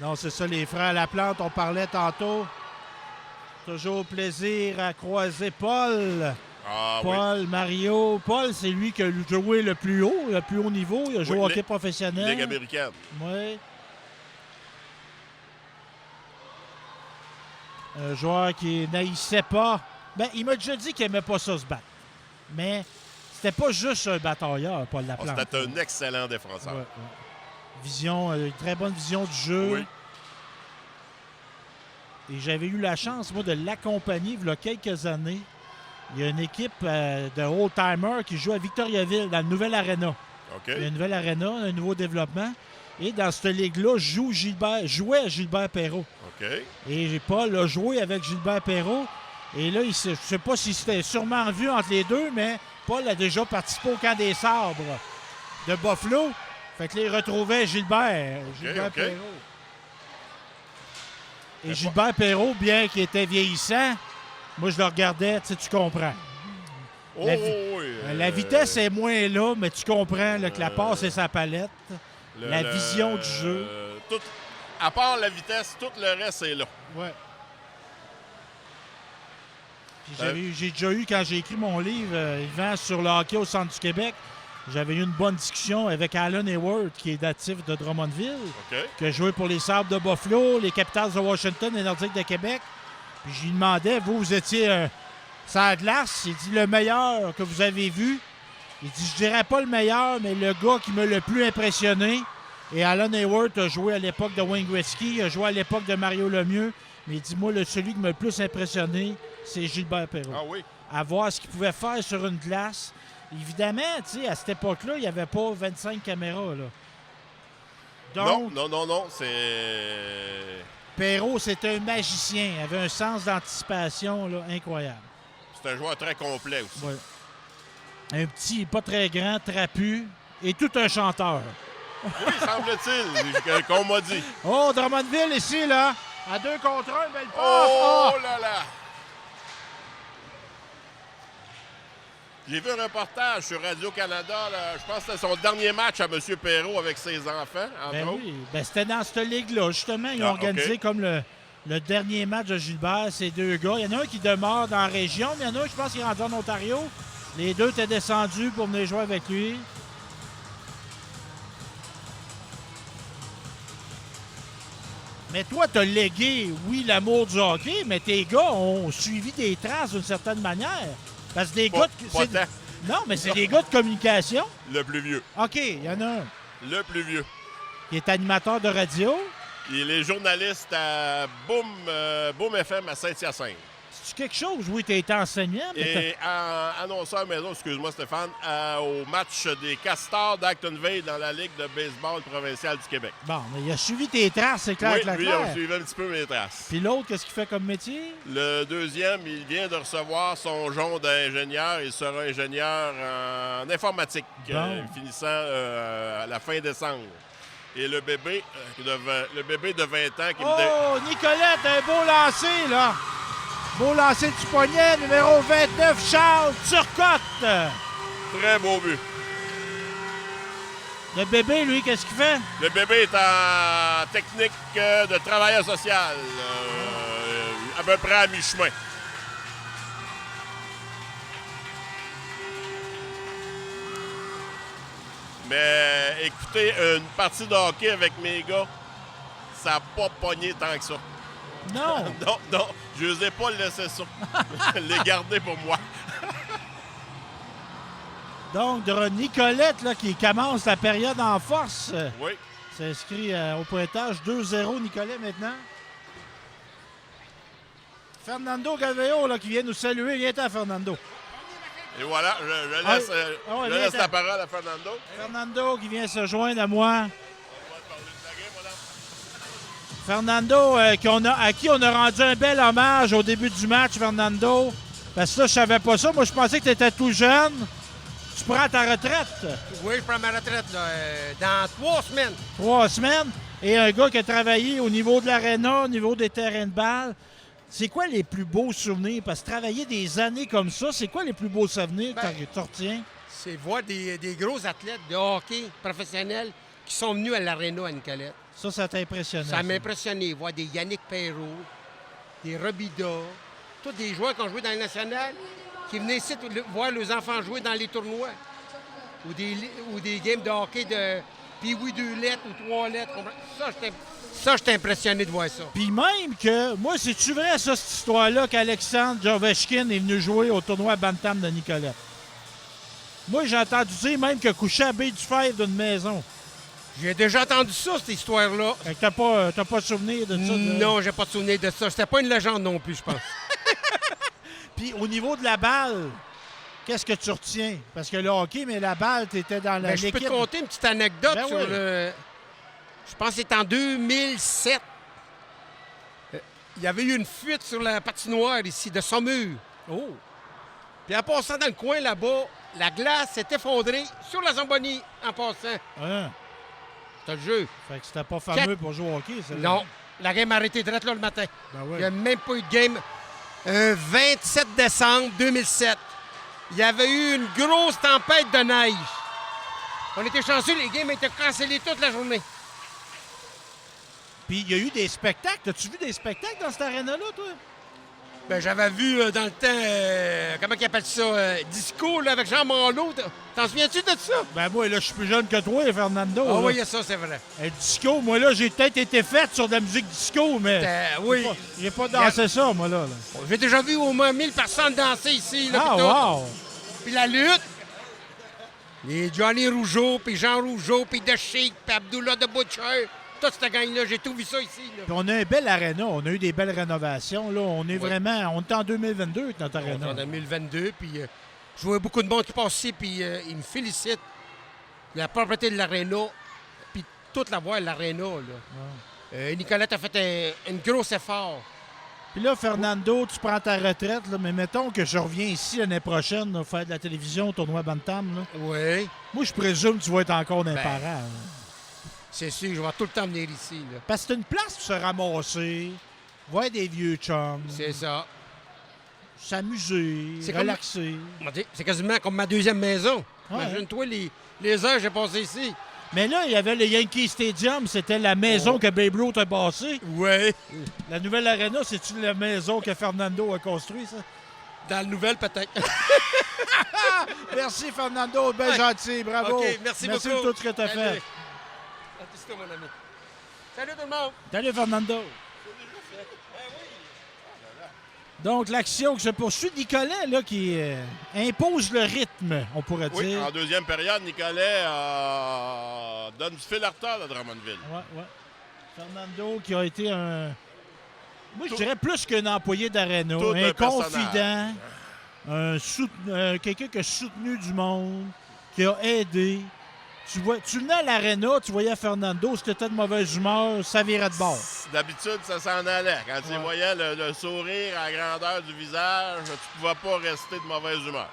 Non, c'est ça, les frères Laplante, on parlait tantôt. Toujours plaisir à croiser Paul. Ah, Paul, Mario. Paul, c'est lui qui a joué le plus haut niveau. Il a joué au hockey oui, professionnel. Ligue américaine. Oui. Un joueur qui n'haïssait pas. Ben, il m'a déjà dit qu'il n'aimait pas ça se battre. Mais c'était pas juste un batailleur, Paul Laplante. C'était un excellent défenseur. Ouais, ouais. Vision, une très bonne vision du jeu. Oui. Et j'avais eu la chance, moi, de l'accompagner il y a quelques années. Il y a une équipe de old-timers qui joue à Victoriaville, dans le nouvel Arena. OK. Il y a une nouvelle Arena, un nouveau développement. Et dans cette ligue-là, jouait Gilbert Perrault. OK. Et Paul a joué avec Gilbert Perrault. Et là, je ne sais pas si c'était sûrement vu entre les deux, mais Paul a déjà participé au camp des sabres de Buffalo. Fait que là, il retrouvait Gilbert OK. Perrault. Et Gilbert Perrault, bien qu'il était vieillissant, moi, je le regardais, tu comprends. Oh, oui. La vitesse est moins là, mais tu comprends là, que la passe est sa palette. La vision du jeu. À part la vitesse, tout le reste est là. Ouais. Puis j'ai déjà eu, quand j'ai écrit mon livre, Yvan sur le hockey au centre du Québec, j'avais eu une bonne discussion avec Alan Hayward, qui est natif de Drummondville, qui a joué pour les Sabres de Buffalo, les Capitals de Washington et Nordiques de Québec. Puis je lui demandais, vous étiez sur la glace, il dit le meilleur que vous avez vu. Il dit, je dirais pas le meilleur, mais le gars qui m'a le plus impressionné. Et Alan Hayward a joué à l'époque de Wayne Gretzky, a joué à l'époque de Mario Lemieux. Mais il dit, moi, celui qui m'a le plus impressionné, c'est Gilbert Perrault. Ah oui? À voir ce qu'il pouvait faire sur une glace. Évidemment, tu sais, à cette époque-là, il n'y avait pas 25 caméras, là. Donc, non, c'est... Perrault, c'était un magicien. Il avait un sens d'anticipation là, incroyable. C'est un joueur très complet aussi. Ouais. Un petit, pas très grand, trapu, et tout un chanteur. Oui, semble-t-il, qu'on m'a dit. Oh, Drummondville, ici, là. À 2 contre 1, belle passe. Oh là là! J'ai vu un reportage sur Radio-Canada. Je pense que c'était son dernier match à M. Perrault avec ses enfants, entre autres. Oui, c'était dans cette ligue-là, justement. Ils ont organisé comme le dernier match de Gilbert, ces deux gars. Il y en a un qui demeure dans la région, mais il y en a un, je pense, qui est rendu en Ontario. Les deux étaient descendus pour venir jouer avec lui. Mais toi, tu as légué, oui, l'amour du hockey, mais tes gars ont suivi des traces d'une certaine manière. Parce que des gars... Non, mais c'est des gars de communication. Le plus vieux. OK, il y en a un. Le plus vieux. Qui est animateur de radio. Il est journaliste à Boom FM à Saint-Hyacinthe. C'est quelque chose? Oui, tu as été enseignant. Et annonceur maison, excuse-moi Stéphane, au match des Castors d'Actonville dans la Ligue de baseball provinciale du Québec. Bon, mais il a suivi tes traces, c'est clair. Oui, lui, il a suivi un petit peu mes traces. Puis l'autre, qu'est-ce qu'il fait comme métier? Le deuxième, il vient de recevoir son jonc d'ingénieur. Il sera ingénieur en informatique, finissant à la fin décembre. Et le bébé de 20 ans qui Oh, Nicolette, un beau lancer, là! Beau lancer du poignet, numéro 29, Charles Turcotte. Très beau but. Le bébé, lui, qu'est-ce qu'il fait? Le bébé est en technique de travailleur social, à peu près à mi-chemin. Mais écoutez, une partie de hockey avec mes gars, ça n'a pas pogné tant que ça. Non. non, je les ai pas laissé ça. Les garder pour moi. Donc, Nicolette, là, qui commence la période en force. Oui. S'inscrit au pointage 2-0, Nicolet, maintenant. Fernando Galveo, là, qui vient nous saluer. Viens-t'en, Fernando. Et voilà, je laisse la parole à Fernando. Fernando qui vient se joindre à moi. Fernando, à qui on a rendu un bel hommage au début du match, Fernando. Parce que là, je savais pas ça. Moi, je pensais que tu étais tout jeune. Tu prends ta retraite. Oui, je prends ma retraite là, dans 3 semaines. 3 semaines. Et un gars qui a travaillé au niveau de l'aréna, au niveau des terrains de balle. C'est quoi les plus beaux souvenirs? Parce que travailler des années comme ça, c'est quoi les plus beaux souvenirs que tu retiens? C'est voir des gros athlètes de hockey professionnels qui sont venus à l'Aréna à Nicolette. Ça t'a impressionné. Ça m'a impressionné. Voir des Yannick Perrault, des Robida, tous des joueurs qui ont joué dans les nationales, qui venaient ici voir leurs enfants jouer dans les tournois. Ou des games de hockey de Pee-Wee 2 lettres ou 3 lettres. Ça, j'étais impressionné de voir ça. Puis même que, moi, c'est-tu vrai, ça, cette histoire-là, qu'Alexandre Ovechkin est venu jouer au tournoi Bantam de Nicolette? Moi, j'ai entendu dire même que couchait à baie du fer d'une maison. J'ai déjà entendu ça, cette histoire-là. Fait que t'as pas souvenir de ça? Non, j'ai pas de souvenir de ça. C'était pas une légende non plus, je pense. Puis au niveau de la balle, qu'est-ce que tu retiens? Parce que le hockey, mais la balle, t'étais dans Ben, je peux te conter une petite anecdote Ben sur oui. le... Je pense que c'est en 2007. Il y avait eu une fuite sur la patinoire ici, de Saumur. Oh! Puis en passant dans le coin là-bas, la glace s'est effondrée sur la Zamboni en passant. Hein? C'est le jeu. Fait que c'était pas fameux pour jouer au hockey, ça. Non, la game a arrêté direct là le matin. Ben Il oui. n'y a même pas eu de game. 27 décembre 2007. Il y avait eu une grosse tempête de neige. On était chanceux, les games étaient cancellés toute la journée. Puis il y a eu des spectacles. As-tu vu des spectacles dans cette aréna-là, toi? Ben, j'avais vu dans le temps, comment ils appellent ça, disco là, avec Jean Monlot. T'en souviens-tu de ça? Ben moi, là, je suis plus jeune que toi, Fernando. Ah là. oui, il y a ça, c'est vrai. Disco, moi, là, j'ai peut-être été faite sur de la musique disco, mais Oui. j'ai pas dansé ça, moi, là. J'ai déjà vu au moins 1000 personnes danser ici. Là, Ah, puis tout. wow! Puis la lutte. Les Johnny Rougeau, puis Jean Rougeau, puis The Sheik, puis Abdullah de Butcher. Toute cette gang-là, j'ai tout vu ça ici. Là. Puis on a un bel aréna, on a eu des belles rénovations, là. On est vraiment... On est en 2022 avec notre On est aréna. en 2022, puis je vois beaucoup de monde qui passe ici, puis ils me félicitent. La propriété de l'aréna, puis toute la voie de l'aréna, là. Nicolette a fait un gros effort. Puis là, Fernando, tu prends ta retraite, là, mais mettons que je reviens ici l'année prochaine, là, faire de la télévision au tournoi Bantam, là. Oui. Moi, je présume que tu vas être encore d'un Ben. parent. là. C'est sûr, je vais tout le temps venir ici. Là. Parce que c'est une place pour se ramasser, voir des vieux chums, C'est ça. s'amuser, C'est comme- relaxer. C'est quasiment comme ma deuxième maison. Ouais. Imagine-toi les heures que j'ai passées ici. Mais là, il y avait le Yankee Stadium, c'était la maison que Babe Ruth a bâtie. Oui. La nouvelle arena, c'est-tu la maison que Fernando a construite, ça? Dans le nouvel, peut-être. Merci, Fernando. Bien Ouais. gentil. Bravo. OK, merci beaucoup. pour tout ce que tu as Salut. fait. À tout, mon ami. Salut tout le monde. Salut, Fernando. Donc, l'action qui se poursuit, Nicolet, là, qui impose le rythme, on pourrait Oui, dire. en deuxième période, Nicolet donne du fil à retard à Drummondville. Ouais. Fernando qui a été un... Moi, je dirais plus qu'un employé d'Arena. Tout Un un confident, quelqu'un qui a soutenu du monde, qui a aidé. Tu venais à l'Arena, tu voyais Fernando, si tu étais de mauvaise humeur, ça virait de bord. D'habitude, ça s'en allait. Quand tu Ouais. voyais le sourire à la grandeur du visage, tu pouvais pas rester de mauvaise humeur.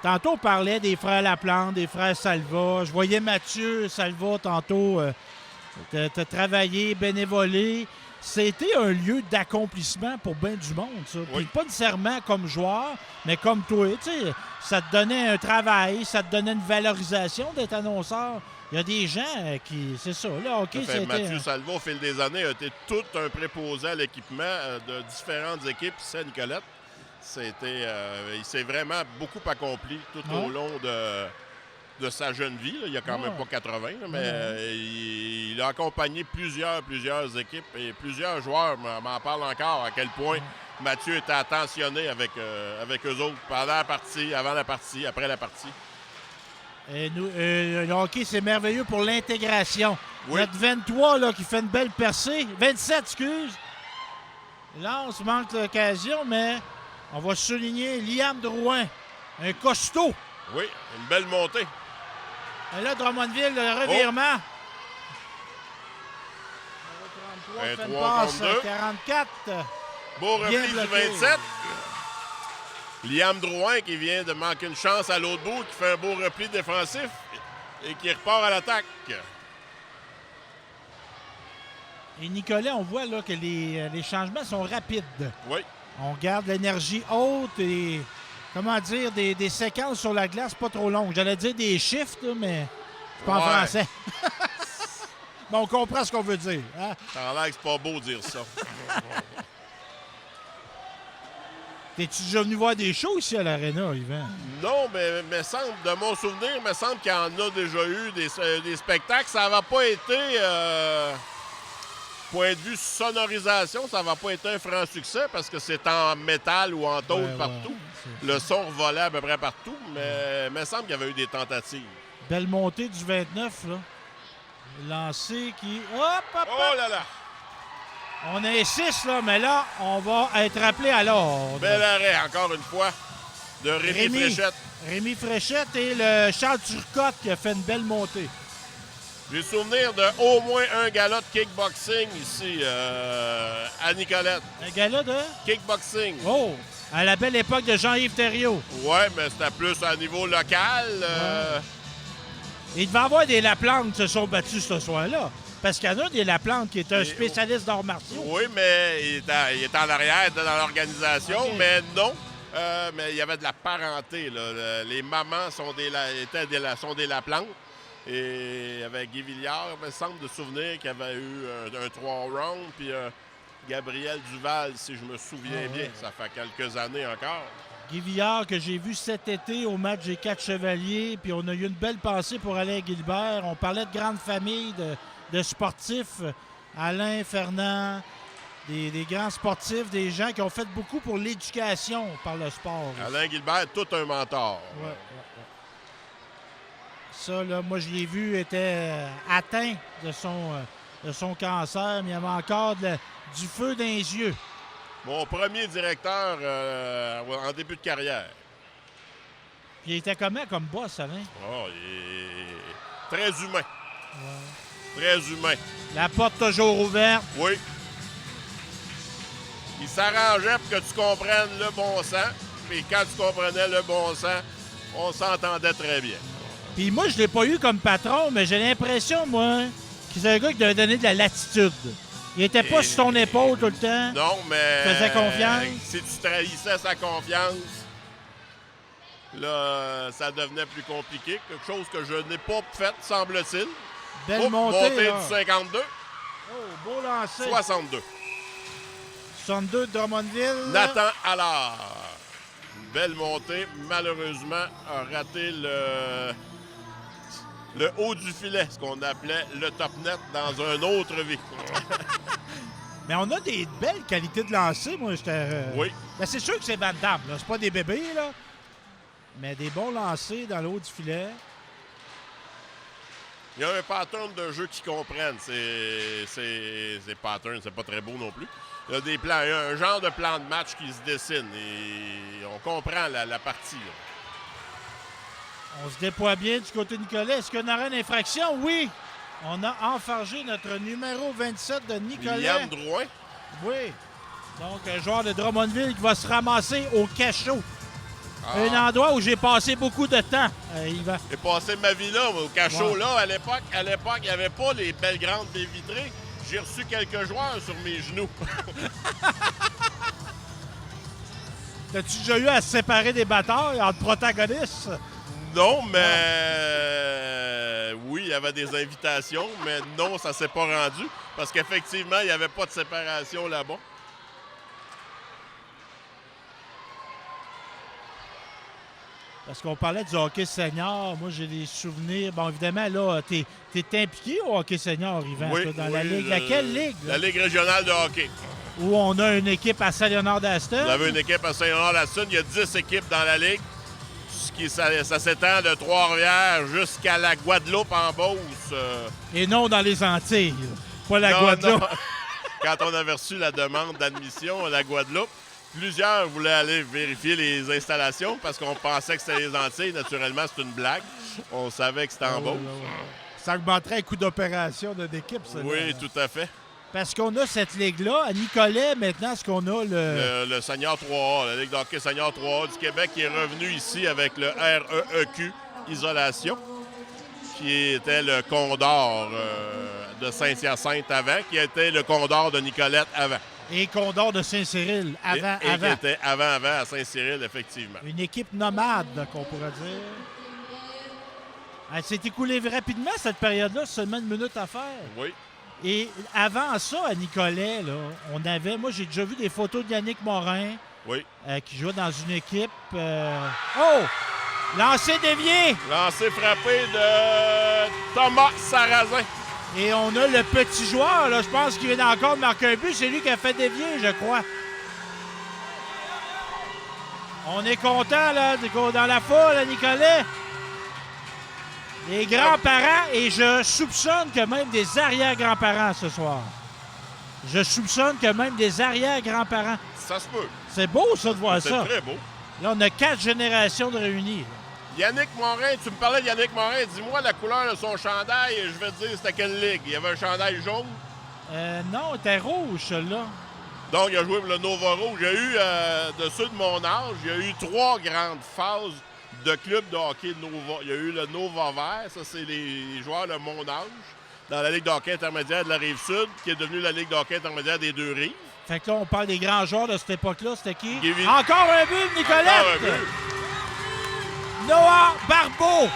Tantôt, on parlait des frères Laplante, des frères Salva. Je voyais Mathieu Salva tantôt. T'as travaillé, bénévolé. C'était un lieu d'accomplissement pour bien du monde, ça. Puis Oui. pas nécessairement comme joueur, mais comme toi. Tu sais, ça te donnait un travail, ça te donnait une valorisation d'être annonceur. Il y a des gens qui... C'est ça, là, OK, Ça fait, c'était... Mathieu Salva, au fil des années, a été tout un préposé à l'équipement de différentes équipes ici à Nicolette. Il s'est vraiment beaucoup accompli tout Ouais. au long de sa jeune vie. Là. Il a quand même Ouais. pas 80, là, mais il a accompagné plusieurs équipes et plusieurs joueurs m'en parlent encore à quel point Mathieu était attentionné avec eux autres pendant la partie, avant la partie, après la partie. Et le hockey, c'est merveilleux pour l'intégration. Oui. Notre 23, là, qui fait une belle percée. 27, excuse. Lance manque l'occasion, mais on va souligner Liam Drouin. Un costaud. Oui, une belle montée. Et là, Drummondville, le revirement. Un Fait une 3 passe, contre 2. 44. Beau Bien repli du bloqué. 27. Liam Drouin qui vient de manquer une chance à l'autre bout, qui fait un beau repli défensif et qui repart à l'attaque. Et Nicolas, on voit là que les changements sont rapides. Oui. On garde l'énergie haute et, comment dire, des séquences sur la glace pas trop longues. J'allais dire des shifts, là, mais c'est pas en Ouais. français. Mais on comprend ce qu'on veut dire. Hein? Ça a l'air que c'est pas beau de dire ça. T'es-tu déjà venu voir des shows ici à l'Arena, Yvan? Non, mais me semble, de mon souvenir, il me semble qu'il y en a déjà eu des spectacles. Ça n'a pas été, point de vue sonorisation, ça n'a pas été un franc succès parce que c'est en métal ou en tôle partout. Le son revolait à peu près partout, mais il me semble qu'il y avait eu des tentatives. Belle montée du 29, là. Lancé qui... Hop, hop, Oh hop! là là! On est 6, là, mais là, on va être rappelé à l'ordre. Bel arrêt, encore une fois, de Rémi Fréchette. Rémi Fréchette et le Charles Turcotte qui a fait une belle montée. J'ai souvenir de au moins un gala de kickboxing ici, à Nicolette. Un gala de... Kickboxing. Oh! À la belle époque de Jean-Yves Thériault. Ouais, mais c'était plus à niveau local. Il devait y avoir des Laplante qui se sont battus ce soir-là. Parce qu'il y en a des Laplante qui est un spécialiste d'arts martiaux. Oui, mais il est en arrière dans l'organisation, OK. mais non. Mais il y avait de la parenté. Là. Les mamans sont des Laplante. Et avec Guy Villard, il me semble de souvenir qu'il y avait eu un 3 rounds. Puis Gabriel Duval, si je me souviens bien. Ça fait quelques années encore. Guy Villard, que j'ai vu cet été au match des 4 Chevaliers. Puis on a eu une belle pensée pour Alain Gilbert. On parlait de grande famille, de sportifs. Alain, Fernand, des grands sportifs, des gens qui ont fait beaucoup pour l'éducation par le sport. Alain Gilbert, tout un mentor. Ouais. Ça, là, moi, je l'ai vu, était atteint de son cancer, mais il y avait encore du feu dans les yeux. Mon premier directeur en début de carrière. Puis il était comment comme boss, Alain? Oh, il est très humain. Très humain. La porte toujours ouverte. Oui. Il s'arrangeait pour que tu comprennes le bon sens. Puis quand tu comprenais le bon sens, on s'entendait très bien. Puis moi, je l'ai pas eu comme patron, mais j'ai l'impression, moi, que c'est un gars qui devait donner de la latitude. Il était pas sur ton épaule tout le temps. Non, mais... Tu faisais confiance. Si tu trahissais sa confiance, là, ça devenait plus compliqué. Quelque chose que je n'ai pas fait, semble-t-il. Belle montée, là. du 52. Oh, beau lancer. 62. 62 de Drummondville. Nathan Allard. Une belle montée. Malheureusement, a raté le haut du filet, ce qu'on appelait le top net dans un autre vie. Mais on a des belles qualités de lancer, moi. Oui. Ben, c'est sûr que c'est Van Damme, là. C'est pas des bébés, là. Mais des bons lancers dans le haut du filet. Il y a un pattern de jeu qu'ils comprennent. Ces patterns, c'est pas très beau non plus. Il y a des plans, il y a un genre de plan de match qui se dessine et on comprend la partie. Là. On se déploie bien du côté de Nicolet. Est-ce qu'on aura une infraction? Oui. On a enfargé notre numéro 27 de Nicolet. Yann Drouin. Oui. Donc, un joueur de Drummondville qui va se ramasser au cachot. Un endroit où j'ai passé beaucoup de temps. J'ai passé ma vie là, au cachot là. À l'époque, il n'y avait pas les belles grandes baies vitrées. J'ai reçu quelques joueurs sur mes genoux. T'as-tu déjà eu à se séparer des batailles entre protagonistes? Non, mais oui, il y avait des invitations, mais non, ça s'est pas rendu. Parce qu'effectivement, il n'y avait pas de séparation là-bas. Parce qu'on parlait du hockey senior. Moi, j'ai des souvenirs. Bon, évidemment, là, t'es impliqué au hockey senior, Yvan, Oui, toi, dans la Ligue. Laquelle ligue? Là? La Ligue régionale de hockey. Où on a une équipe à Saint-Léonard-d'Aston. Vous avez une équipe à Saint-Léonard-d'Aston. Il y a 10 équipes dans la Ligue. Ça s'étend de Trois-Rivières jusqu'à la Guadeloupe en Beauce. Et non dans les Antilles. Pas la Guadeloupe. Non. Quand on avait reçu la demande d'admission à la Guadeloupe, plusieurs voulaient aller vérifier les installations parce qu'on pensait que c'était les Antilles. Naturellement, c'est une blague. On savait que c'était en Beauce. Ça augmenterait le coût d'opération de l'équipe, ça. Oui, tout à fait. Parce qu'on a cette ligue-là. À Nicolet, maintenant, est-ce qu'on a le Senior 3A, la Ligue d'hockey Senior 3A du Québec qui est revenu ici avec le REEQ Isolation, qui était le Condor de Saint-Hyacinthe avant, qui était le Condor de Nicolette avant. Et Condor de Saint-Cyril avant. Et qui était avant à Saint-Cyril, effectivement. Une équipe nomade, qu'on pourrait dire. Elle s'est écoulée rapidement, cette période-là, seulement 1 minute à faire. Oui. Et avant ça, à Nicolet, là, moi, j'ai déjà vu des photos de Yannick Morin Oui. qui jouait dans une équipe. Oh! Lancé dévié! Lancé frappé de Thomas Sarrazin. Et on a le petit joueur, là, je pense qu'il vient encore de marquer un but. C'est lui qui a fait dévier, je crois. On est content, là, dans la foule, à Nicolet. Les grands-parents, et je soupçonne que même des arrière-grands-parents ce soir. Je soupçonne que même des arrière-grands-parents. Ça se peut. C'est beau, ça, de voir ça. C'est très beau. Là, on a 4 générations de réunies. Yannick Morin, tu me parlais de Yannick Morin. Dis-moi la couleur de son chandail et je vais te dire c'était quelle ligue. Il y avait un chandail jaune. Non, il était rouge, celui-là. Donc, il a joué pour le Nova Rouge. Il y a eu, de ceux de mon âge, il y a eu 3 grandes phases de clubs de hockey Nova. Il y a eu le Nova Vert, ça c'est les joueurs de mon âge, dans la Ligue de hockey intermédiaire de la Rive-Sud, qui est devenue la Ligue de hockey intermédiaire des Deux-Rives. Fait que là, on parle des grands joueurs de cette époque-là. C'était qui? Kevin. Encore un but, Nicolette! Encore un but. Noah Barbeau!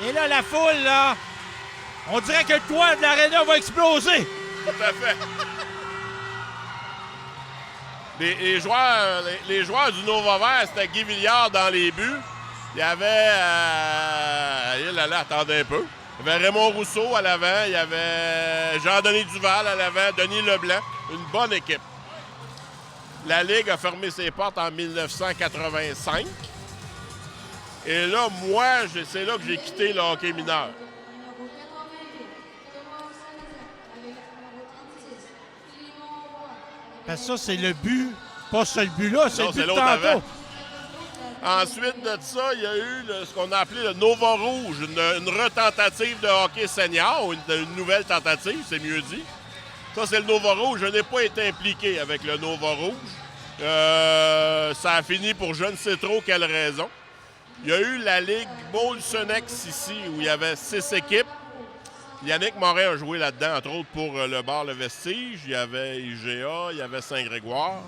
Et là, la foule, là, on dirait que le toit de l'aréna va exploser. Tout à fait. Les joueurs du Nova Vert, c'était Guy Villiard dans les buts. Il y avait... attendez un peu. Il y avait Raymond Rousseau à l'avant. Il y avait Jean-Denis Duval à l'avant. Denis Leblanc. Une bonne équipe. La Ligue a fermé ses portes en 1985. Et là, moi, c'est là que j'ai quitté le hockey mineur. Parce que ça, c'est le but. Pas ce but-là, c'est Non, le but c'est de l'autre tantôt. avant. Ensuite de ça, il y a eu ce qu'on a appelé le Nova Rouge, une retentative de hockey senior, une nouvelle tentative, c'est mieux dit. Ça, c'est le Nova Rouge. Je n'ai pas été impliqué avec le Nova Rouge. Ça a fini pour je ne sais trop quelle raison. Il y a eu la Ligue Molsonex ici, où il y avait 6 équipes. Yannick Morin a joué là-dedans, entre autres pour le bar Le Vestige. Il y avait IGA, il y avait Saint-Grégoire.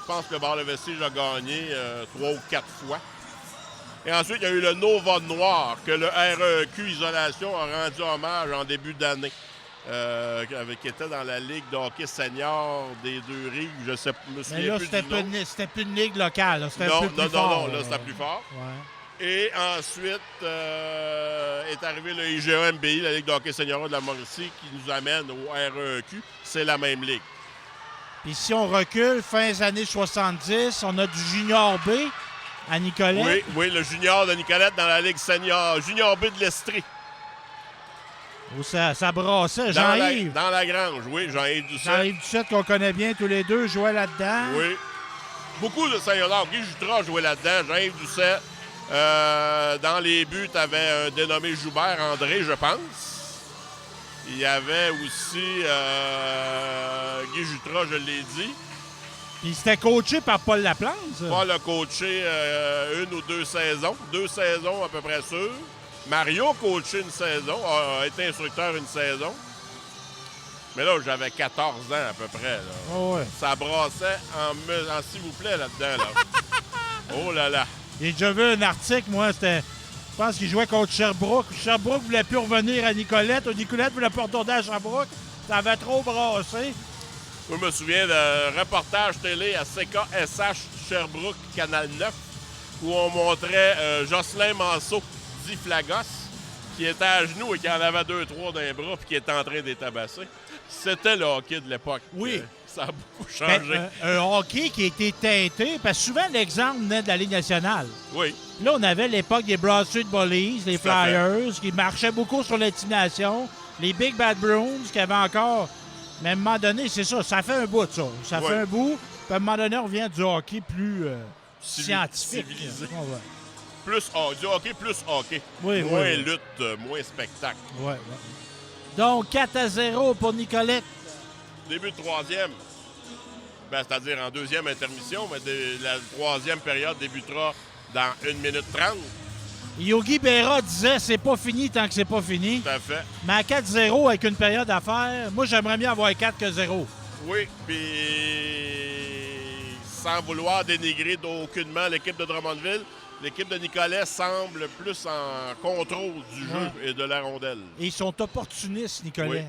Je pense que le bar Le Vestige a gagné 3 ou 4 fois. Et ensuite, il y a eu le Nova Noir, que le REQ Isolation a rendu hommage en début d'année. Qui était dans la Ligue de hockey senior des Deux-Rives. Je sais, me souviens Mais là, plus du nom. c'était plus une ligue locale. Là. C'était un peu plus Non, fort. là, c'était plus fort. Ouais. Et ensuite est arrivé le IGA-MBI, la Ligue de hockey senior de la Mauricie, qui nous amène au REQ. C'est la même ligue. Puis si on recule, fin des années 70, on a du Junior B à Nicolet. Oui, le junior de Nicolette dans la Ligue senior. Junior B de l'Estrie. Où ça brassait. Jean-Yves. Dans la Grange, oui, Jean-Yves Doucet. Jean-Yves Ducette, qu'on connaît bien tous les deux, jouait là-dedans. Oui. Beaucoup de Saint-Léonard. Guy Jutras jouait là-dedans. Jean-Yves Doucet. Dans les buts, tu avais un dénommé Joubert, André, je pense. Il y avait aussi Guy Jutras, je l'ai dit. Puis c'était coaché par Paul Laplante, ça. Paul a coaché 1 ou 2 saisons. 2 saisons à peu près sûres. Mario a coaché une saison, a été instructeur une saison. Mais là, j'avais 14 ans à peu près. Là. Oh ouais. Ça brassait en s'il vous plaît là-dedans. Là. Oh là là. J'ai déjà vu un article, moi, c'était... Je pense qu'il jouait contre Sherbrooke. Sherbrooke voulait plus revenir à Nicolette. Ou Nicolette voulait pas retourner à Sherbrooke. Ça avait trop brassé. Moi, je me souviens d'un reportage télé à CKSH Sherbrooke, Canal 9, où on montrait Jocelyn Manceau, dit Flagos, qui était à genoux et qui en avait 2-3 dans les bras puis qui était en train d'être tabassé. C'était le hockey de l'époque. Oui. Ça a beaucoup changé. Un hockey qui a été teinté, parce que souvent, l'exemple venait de la Ligue nationale. Oui. Là, on avait l'époque des Broad Street Bullies, les Tout à fait. Flyers, qui marchaient beaucoup sur l'intimidation, les Big Bad Bruins, qui avaient encore... Mais à un moment donné, c'est ça, ça fait un bout, ça. Ça Ouais. fait un bout, puis à un moment donné, on revient du hockey plus scientifique. civilisé. Ouais, ouais. Plus du hockey, plus hockey. Oui, moins oui. lutte, moins spectacle. Ouais, ouais. Donc, 4-0 pour Nicolette. Début de troisième, c'est-à-dire en deuxième intermission, mais la troisième période débutera dans 1 minute 30. Yogi Berra disait c'est pas fini tant que c'est pas fini. Tout à fait. Mais à 4-0 avec une période à faire, moi j'aimerais mieux avoir 4 que 0. Oui, puis sans vouloir dénigrer aucunement l'équipe de Drummondville, l'équipe de Nicolet semble plus en contrôle du jeu et de la rondelle. Et ils sont opportunistes, Nicolet.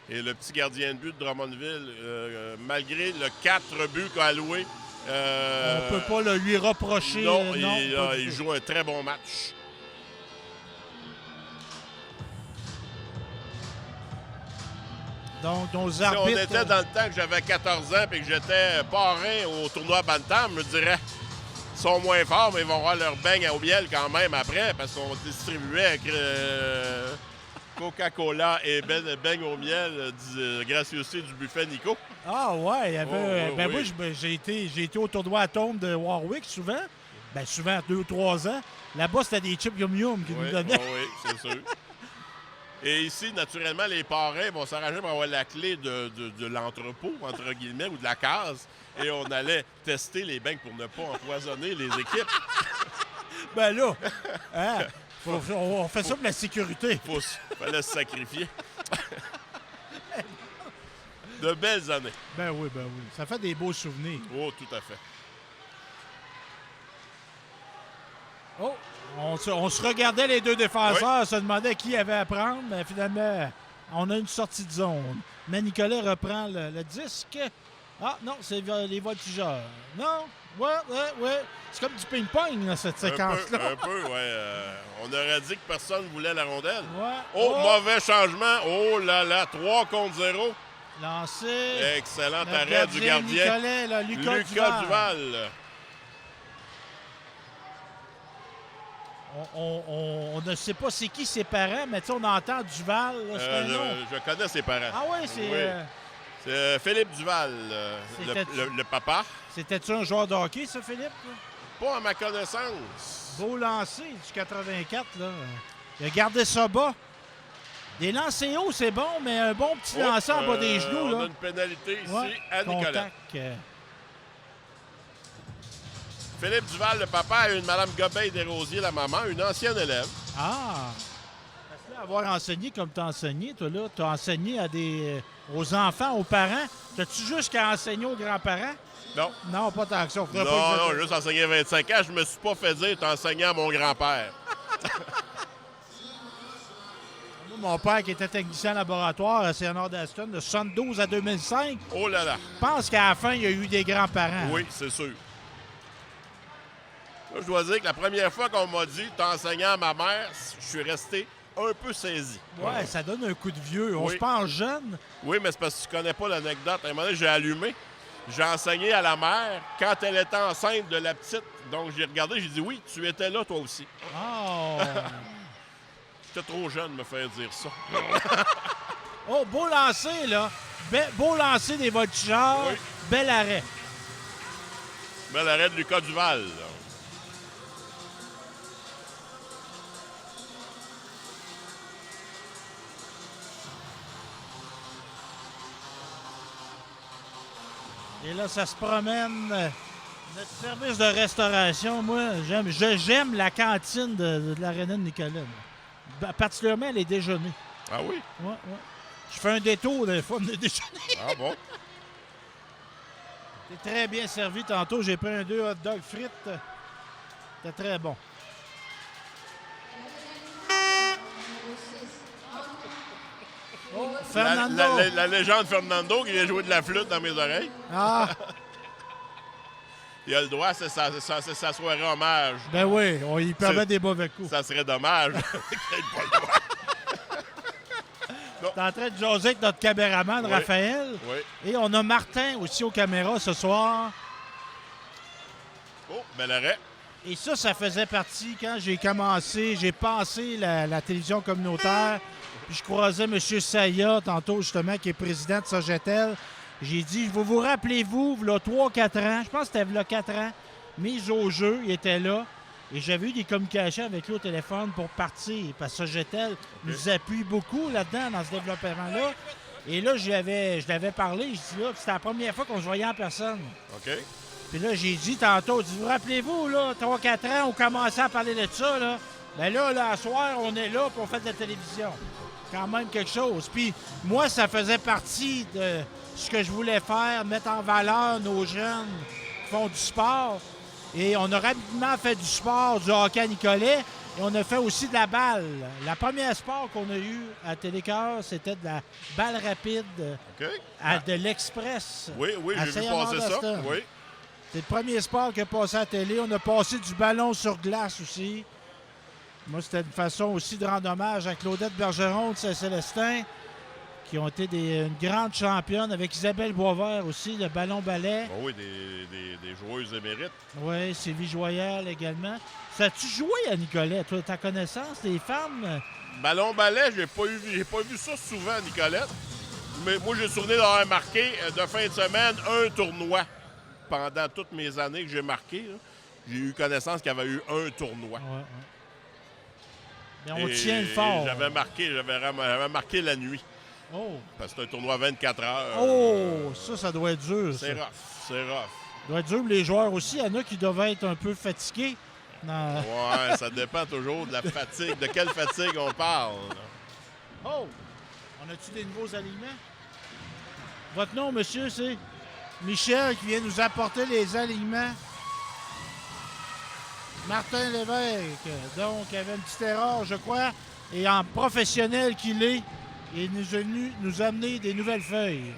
Oui. Et le petit gardien de but de Drummondville, malgré le 4 buts qu'a alloué, On ne peut pas lui reprocher. Non, non il joue un très bon match. Donc, nos Si arbitres... on était dans le temps que j'avais 14 ans et que j'étais parrain au tournoi Bantam, je me dirais, ils sont moins forts, mais ils vont avoir leur beigne au miel quand même après, parce qu'on distribuait Coca-Cola et beigne au miel, gracieuseté du buffet Nico. Ah ouais, il y avait... oui. Moi, j'ai été au tournoi Atome de Warwick souvent. Ben souvent, 2 ou 3 ans. Là-bas, c'était des chips yum-yum qu'ils nous donnaient. Oui, c'est sûr. Et ici, naturellement, les parrains vont s'arranger pour avoir la clé de l'entrepôt, entre guillemets, ou de la case. Et on allait tester les beignes pour ne pas empoisonner les équipes. Ben là, hein, on fait ça pour la sécurité. Fallait se sacrifier. De belles années. Ben oui. Ça fait des beaux souvenirs. Oh, tout à fait. Oh, on se regardait les deux défenseurs, se demandait qui avait à prendre, mais finalement, on a une sortie de zone. Mais Nicolet reprend le disque. Ah non, c'est les voltigeurs. Non, ouais. C'est comme du ping-pong, là, cette séquence-là. Un peu, ouais. On aurait dit que personne ne voulait la rondelle. Ouais. Oh, mauvais changement. Oh là là, 3 contre 0. Lancé. Excellent Le arrêt du gardien. Nicolet, là, Lucas Duval. On ne sait pas c'est qui ses parents, mais on entend Duval. Là, c'est un nom. Je connais ses parents. Ah oui, c'est... Oui. C'est Philippe Duval, le papa. C'était-tu un joueur de hockey, ça, Philippe? Pas à ma connaissance. Beau lancer du 84, là. Il a gardé ça bas. Des lancers hauts, c'est bon, mais un bon petit lancer en bas des genoux, là. On a une pénalité ici à contact. Nicolet. Philippe Duval, le papa, a une Mme Gobeil Desrosiers, la maman, une ancienne élève. Ah! Parce que là, avoir enseigné comme tu as enseigné, toi, là, tu as enseigné aux enfants, aux parents. T'as-tu juste qu'à enseigner aux grands-parents? Non. Non, pas tant que ça. Non, juste enseigné 25 ans. Je me suis pas fait dire, t'as enseigné à mon grand-père. Mon père, qui était technicien laboratoire à CNR d'Aston de 72 à 2005. Oh là là! Je pense qu'à la fin, il y a eu des grands-parents. Oui, c'est sûr. Là, je dois dire que la première fois qu'on m'a dit « t'as enseigné à ma mère », je suis resté un peu saisi. Ouais, ça donne un coup de vieux. On se pense jeune. Oui, mais c'est parce que tu connais pas l'anecdote. À un moment donné, j'ai allumé. J'ai enseigné à la mère quand elle était enceinte de la petite. Donc, j'ai regardé, j'ai dit « oui, tu étais là toi aussi ». Oh! J'étais trop jeune de me faire dire ça. Oh, beau lancer, là. Beau lancer des voltigeurs. Oui. Bel arrêt. Bel arrêt de Lucas Duval. Là. Et là, ça se promène. Notre service de restauration, moi, j'aime la cantine de l'Arena de Nicolet. Particulièrement les déjeuners. Ah oui? Ouais. Je fais un détour des fois de déjeuner. Ah bon? C'était très bien servi tantôt. J'ai pris un 2 hot dog frites. C'était très bon. Oh, Fernando. La légende Fernando qui vient jouer de la flûte dans mes oreilles. Ah! Il a le droit, c'est sa soirée hommage. Ben oui, on y permet des mauvais coups. Ça serait dommage qu'il n'ait pas le droit. T'es en train de jaser avec notre caméraman, Oui. Raphaël. Oui. Et on a Martin aussi aux caméras ce soir. Oh, bel arrêt. Et ça faisait partie, quand j'ai commencé, j'ai passé la télévision communautaire, puis je croisais M. Saya, tantôt justement, qui est président de Sogetel. J'ai dit, vous rappelez-vous, il y a 3-4 ans, je pense que c'était il y a 4 ans, mise au jeu, il était là. Et j'avais eu des communications avec lui au téléphone pour partir, parce que Sogetel nous appuie beaucoup là-dedans, dans ce développement-là. Et là, je l'avais parlé, je dis là, c'était la première fois qu'on se voyait en personne. OK. Puis là, j'ai dit tantôt, vous rappelez-vous, là, 3-4 ans, on commençait à parler de ça, là. Mais là, à soir, on est là, puis on fait de la télévision. Quand même quelque chose. Puis moi, ça faisait partie de ce que je voulais faire, mettre en valeur nos jeunes qui font du sport. Et on a rapidement fait du sport, du hockey à Nicolet. Et on a fait aussi de la balle. La première sport qu'on a eu à Télécœur, c'était de la balle rapide de l'Express. Oui, j'ai vu passer ça. Oui. C'est le premier sport qui est passé à la télé. On a passé du ballon sur glace aussi. Moi, c'était une façon aussi de rendre hommage à Claudette Bergeron de Saint-Célestin, qui ont été une grande championne, avec Isabelle Boisvert aussi, le ballon-ballet. Oh oui, des joueuses émérites. Oui, Sylvie Joyal également. Ça as-tu joué à Nicolet, toi, ta connaissance des femmes? Ballon-ballet, j'ai pas vu ça souvent à Nicolette. Mais moi, j'ai souvenir d'avoir marqué de fin de semaine un tournoi. Pendant toutes mes années que j'ai marqué, là, j'ai eu connaissance qu'il y avait eu un tournoi. Ouais. Mais on tient le fort. J'avais marqué la nuit. Oh. Parce que c'est un tournoi 24 heures. Oh, ça doit être dur. C'est rough. Ça doit être dur pour les joueurs aussi. Il y en a qui doivent être un peu fatigués. Non. Ouais, ça dépend toujours de la fatigue. De quelle fatigue on parle? Oh! On a-tu des nouveaux aliments? Votre nom, monsieur, c'est Michel qui vient nous apporter les aliments. Martin Lévesque, donc, avait une petite erreur, je crois. Et en professionnel qu'il est, il nous est venu nous amener des nouvelles feuilles.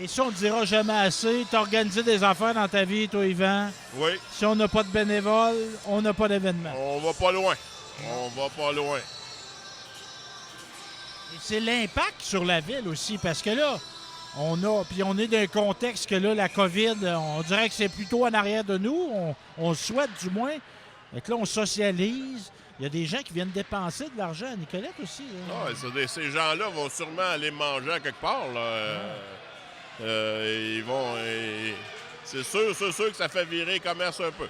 Et ça, on ne dira jamais assez. Tu as organisé des affaires dans ta vie, toi, Yvan. Oui. Si on n'a pas de bénévoles, on n'a pas d'événement. On va pas loin. On va pas loin. Et c'est l'impact sur la ville aussi, parce que là, on est dans un contexte que là, la COVID, on dirait que c'est plutôt en arrière de nous. On le souhaite du moins. Et que là, on socialise. Il y a des gens qui viennent dépenser de l'argent à Nicolette aussi. Ces gens-là vont sûrement aller manger à quelque part. Là. Ils vont. C'est sûr que ça fait virer le commerce un peu.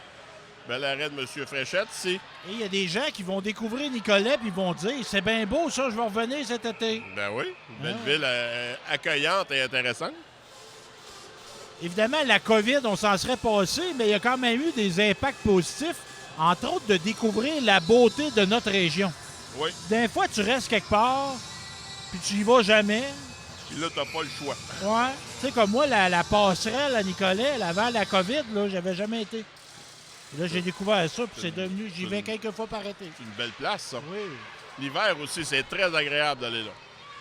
Bel arrêt de M. Fréchette, ici. Et il y a des gens qui vont découvrir Nicolet et ils vont dire c'est bien beau, ça, je vais revenir cet été. Ben oui, une belle ville accueillante et intéressante. Évidemment, la COVID, on s'en serait passé, mais il y a quand même eu des impacts positifs, entre autres de découvrir la beauté de notre région. Oui. Des fois, tu restes quelque part, puis tu y vas jamais. Puis là, t'as pas le choix. Ouais. Tu sais, comme moi, la passerelle à Nicolet, avant la COVID, là, j'avais jamais été. Là, j'ai découvert ça, puis c'est devenu... J'y vais quelques fois par été. C'est une belle place, ça. Oui. L'hiver aussi, c'est très agréable d'aller là.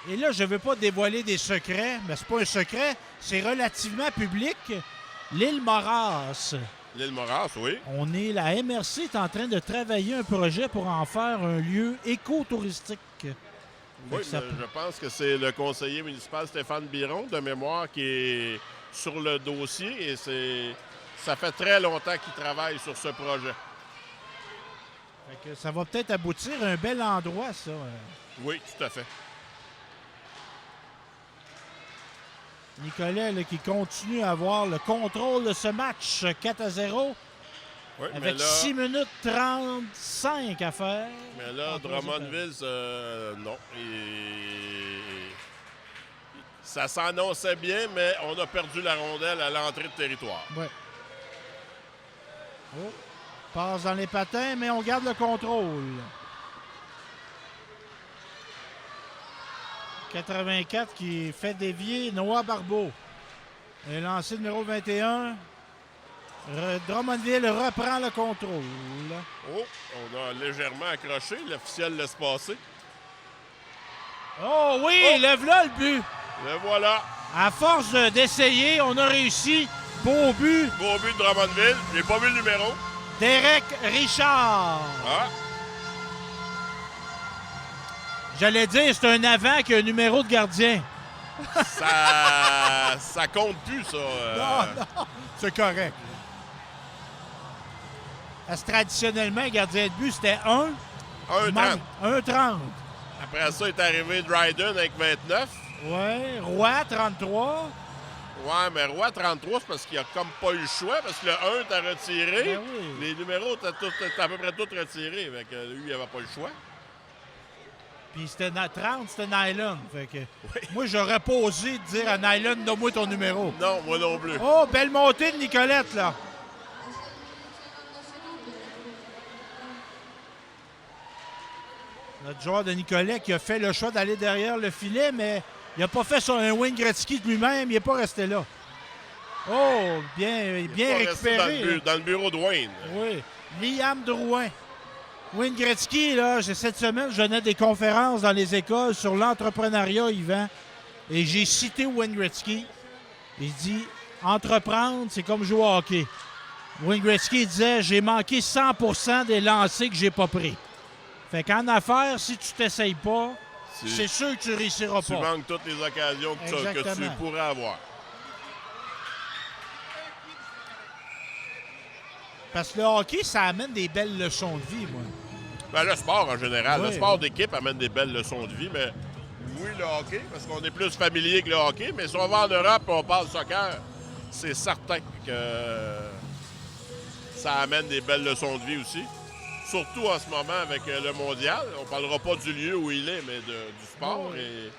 Et là, je ne veux pas dévoiler des secrets, mais c'est pas un secret, c'est relativement public. L'île Moras. L'île Moras, oui. La MRC est en train de travailler un projet pour en faire un lieu écotouristique. Oui, je pense que c'est le conseiller municipal Stéphane Biron, de mémoire, qui est sur le dossier, et ça fait très longtemps qu'il travaille sur ce projet. Fait que ça va peut-être aboutir à un bel endroit, ça. Oui, tout à fait. Nicolet là, qui continue à avoir le contrôle de ce match 4-0. Oui, avec 6 minutes 35 à faire. Mais là, Drummondville, non. Ça s'annonçait bien, mais on a perdu la rondelle à l'entrée de territoire. Oui. Oh. Passe dans les patins, mais on garde le contrôle. 84 qui fait dévier Noah Barbeau. Un lancé numéro 21. Drummondville reprend le contrôle. Oh, on a légèrement accroché. L'officiel laisse passer. Oh oui, lève-là le but. Le voilà. À force d'essayer, on a réussi. Beau but. Beau but de Drummondville. J'ai pas vu le numéro. Derek Richard. Ah. J'allais dire, c'est un avant qui a un numéro de gardien. Ça compte plus, ça. Non, c'est correct. Parce que traditionnellement, gardien de but, c'était 1. 1,30. 1,30. Après ça, est arrivé Dryden avec 29. Oui. Roy, 33. Ouais, mais Roy, 33, c'est parce qu'il a comme pas eu le choix, parce que le 1 t'a retiré. Ben oui. Les numéros, t'as à peu près tous retirés. Fait que lui, il avait pas le choix. Puis c'était 30, c'était Nylon. Fait que moi, j'aurais pas osé dire à Nylon, donne-moi ton numéro. Non, moi non plus. Oh, belle montée de Nicolette, là. Notre joueur de Nicolet qui a fait le choix d'aller derrière le filet, mais il n'a pas fait un wing Gretzky de lui-même, il n'est pas resté là. Oh, bien Il est pas resté récupéré. dans le bureau de Wayne. Oui. Liam Drouin. Wayne Gretzky, là, cette semaine, je donnais des conférences dans les écoles sur l'entrepreneuriat, Yvan. Et j'ai cité Wayne Gretzky. Il dit entreprendre, c'est comme jouer au hockey. Wayne Gretzky disait j'ai manqué 100% des lancers que j'ai pas pris. Fait qu'en affaires, si tu t'essayes pas, c'est sûr que tu réussiras Tu pas. manques toutes les occasions que tu Exactement. pourrais avoir. Parce que le hockey, ça amène des belles leçons de vie, moi. Ben, le sport en général. Oui, Le sport oui. d'équipe amène des belles leçons de vie, mais oui, le hockey, parce qu'on est plus familier que le hockey, mais si on va en Europe et on parle soccer, c'est certain que ça amène des belles leçons de vie aussi. Surtout en ce moment avec le mondial. On ne parlera pas du lieu où il est, mais du sport et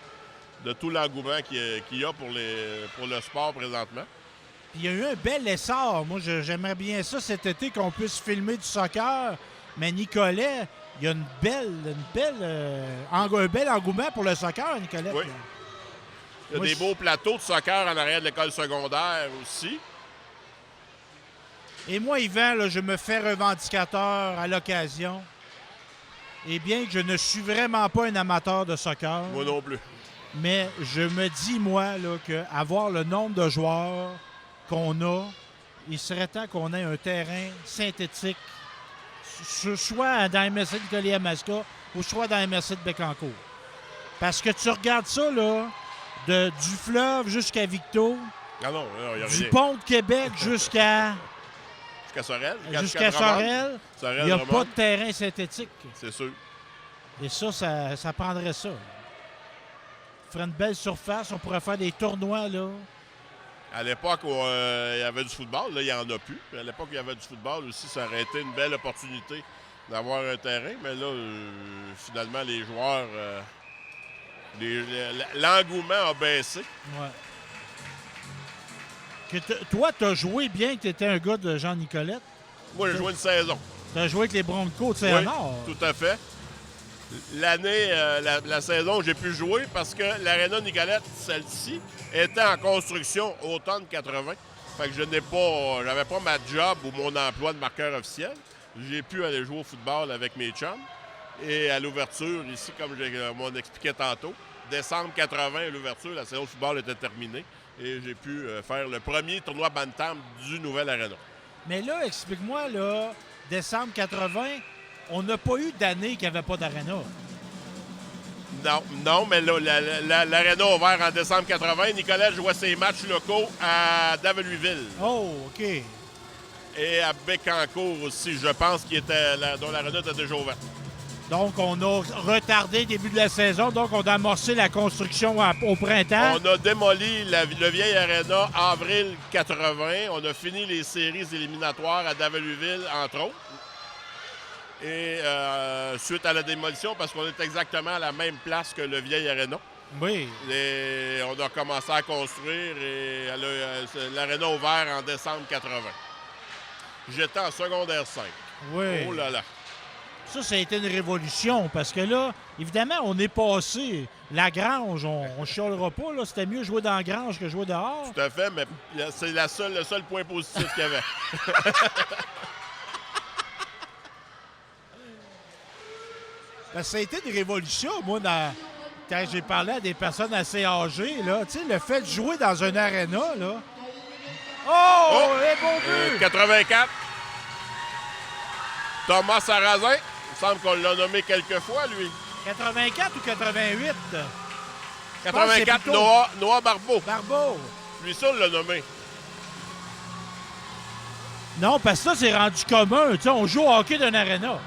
de tout l'engouement qu'il y a pour le sport présentement. Puis il y a eu un bel essor. Moi, j'aimerais bien ça cet été qu'on puisse filmer du soccer. Mais Nicolet, il y a un bel engouement pour le soccer, Nicolet. Oui. Il y a Moi, des beaux plateaux de soccer en arrière de l'école secondaire aussi. Et moi, Yvan, là, je me fais revendicateur à l'occasion. Et bien que je ne suis vraiment pas un amateur de soccer, Moi non plus. mais je me dis, moi, là, qu'avoir le nombre de joueurs qu'on a, il serait temps qu'on ait un terrain synthétique, soit dans MSC de Collier-Masca ou soit dans MSC de Bécancour. Parce que tu regardes ça, là, du fleuve jusqu'à Victo, Ah non, il n'y a du rien. pont de Québec jusqu'à Sorel. Sorel, il n'y a pas Drummond, de terrain synthétique. c'est sûr. Et ça prendrait ça. On ferait une belle surface, on pourrait faire des tournois, là. À l'époque où il y avait du football, là, il n'y en a plus. Puis à l'époque où il y avait du football aussi, ça aurait été une belle opportunité d'avoir un terrain. Mais là, finalement, les joueurs, l'engouement a baissé. Ouais. Toi, tu as joué bien que tu étais un gars de Jean Nicolette. Moi, j'ai joué une saison. Tu as joué avec les Broncos de Oui, Saint-Honor. tout à fait. L'année, la saison où j'ai pu jouer, parce que l'Arena Nicolette, celle-ci, était en construction automne 80. Fait que j'avais pas ma job ou mon emploi de marqueur officiel. J'ai pu aller jouer au football avec mes chums. Et à l'ouverture, ici, comme on expliquait tantôt, décembre 80, à l'ouverture, la saison de football était terminée. Et j'ai pu faire le premier tournoi Bantam du nouvel Arena. Mais là, explique-moi, là, décembre 80, on n'a pas eu d'année qu'il n'y avait pas d'Arena. Non, mais là, l'Arena a ouvert en décembre 80. Nicolas jouait ses matchs locaux à Daveluiville. Oh, OK. Et à Bécancour aussi, je pense, dont l'Arena était déjà ouverte. Donc, on a retardé le début de la saison. Donc, on a amorcé la construction au printemps. On a démoli le vieil Arena avril 80. On a fini les séries éliminatoires à Daveluiville, entre autres. Et suite à la démolition, parce qu'on est exactement à la même place que le vieil Arena. Oui. On a commencé à construire et l'Arena a ouvert en décembre 80. J'étais en secondaire 5. Oui. Oh là là. Ça a été une révolution parce que là, évidemment, on est passé. La grange, on ne chialera pas. Là. C'était mieux jouer dans la grange que jouer dehors. Tout à fait, mais c'est le seul point positif qu'il y avait. Parce que ça a été une révolution, moi, quand j'ai parlé à des personnes assez âgées. Là, tu sais, le fait de jouer dans un aréna, là. Oh! Un bon but! 84. Thomas Sarrazin. Il me semble qu'on l'a nommé quelques fois, lui. 84 ou 88? 84, plutôt Noah Barbeau. Barbeau. Lui, ça, on l'a nommé. Non, parce que ça, c'est rendu commun. Tu sais, on joue au hockey d'un aréna.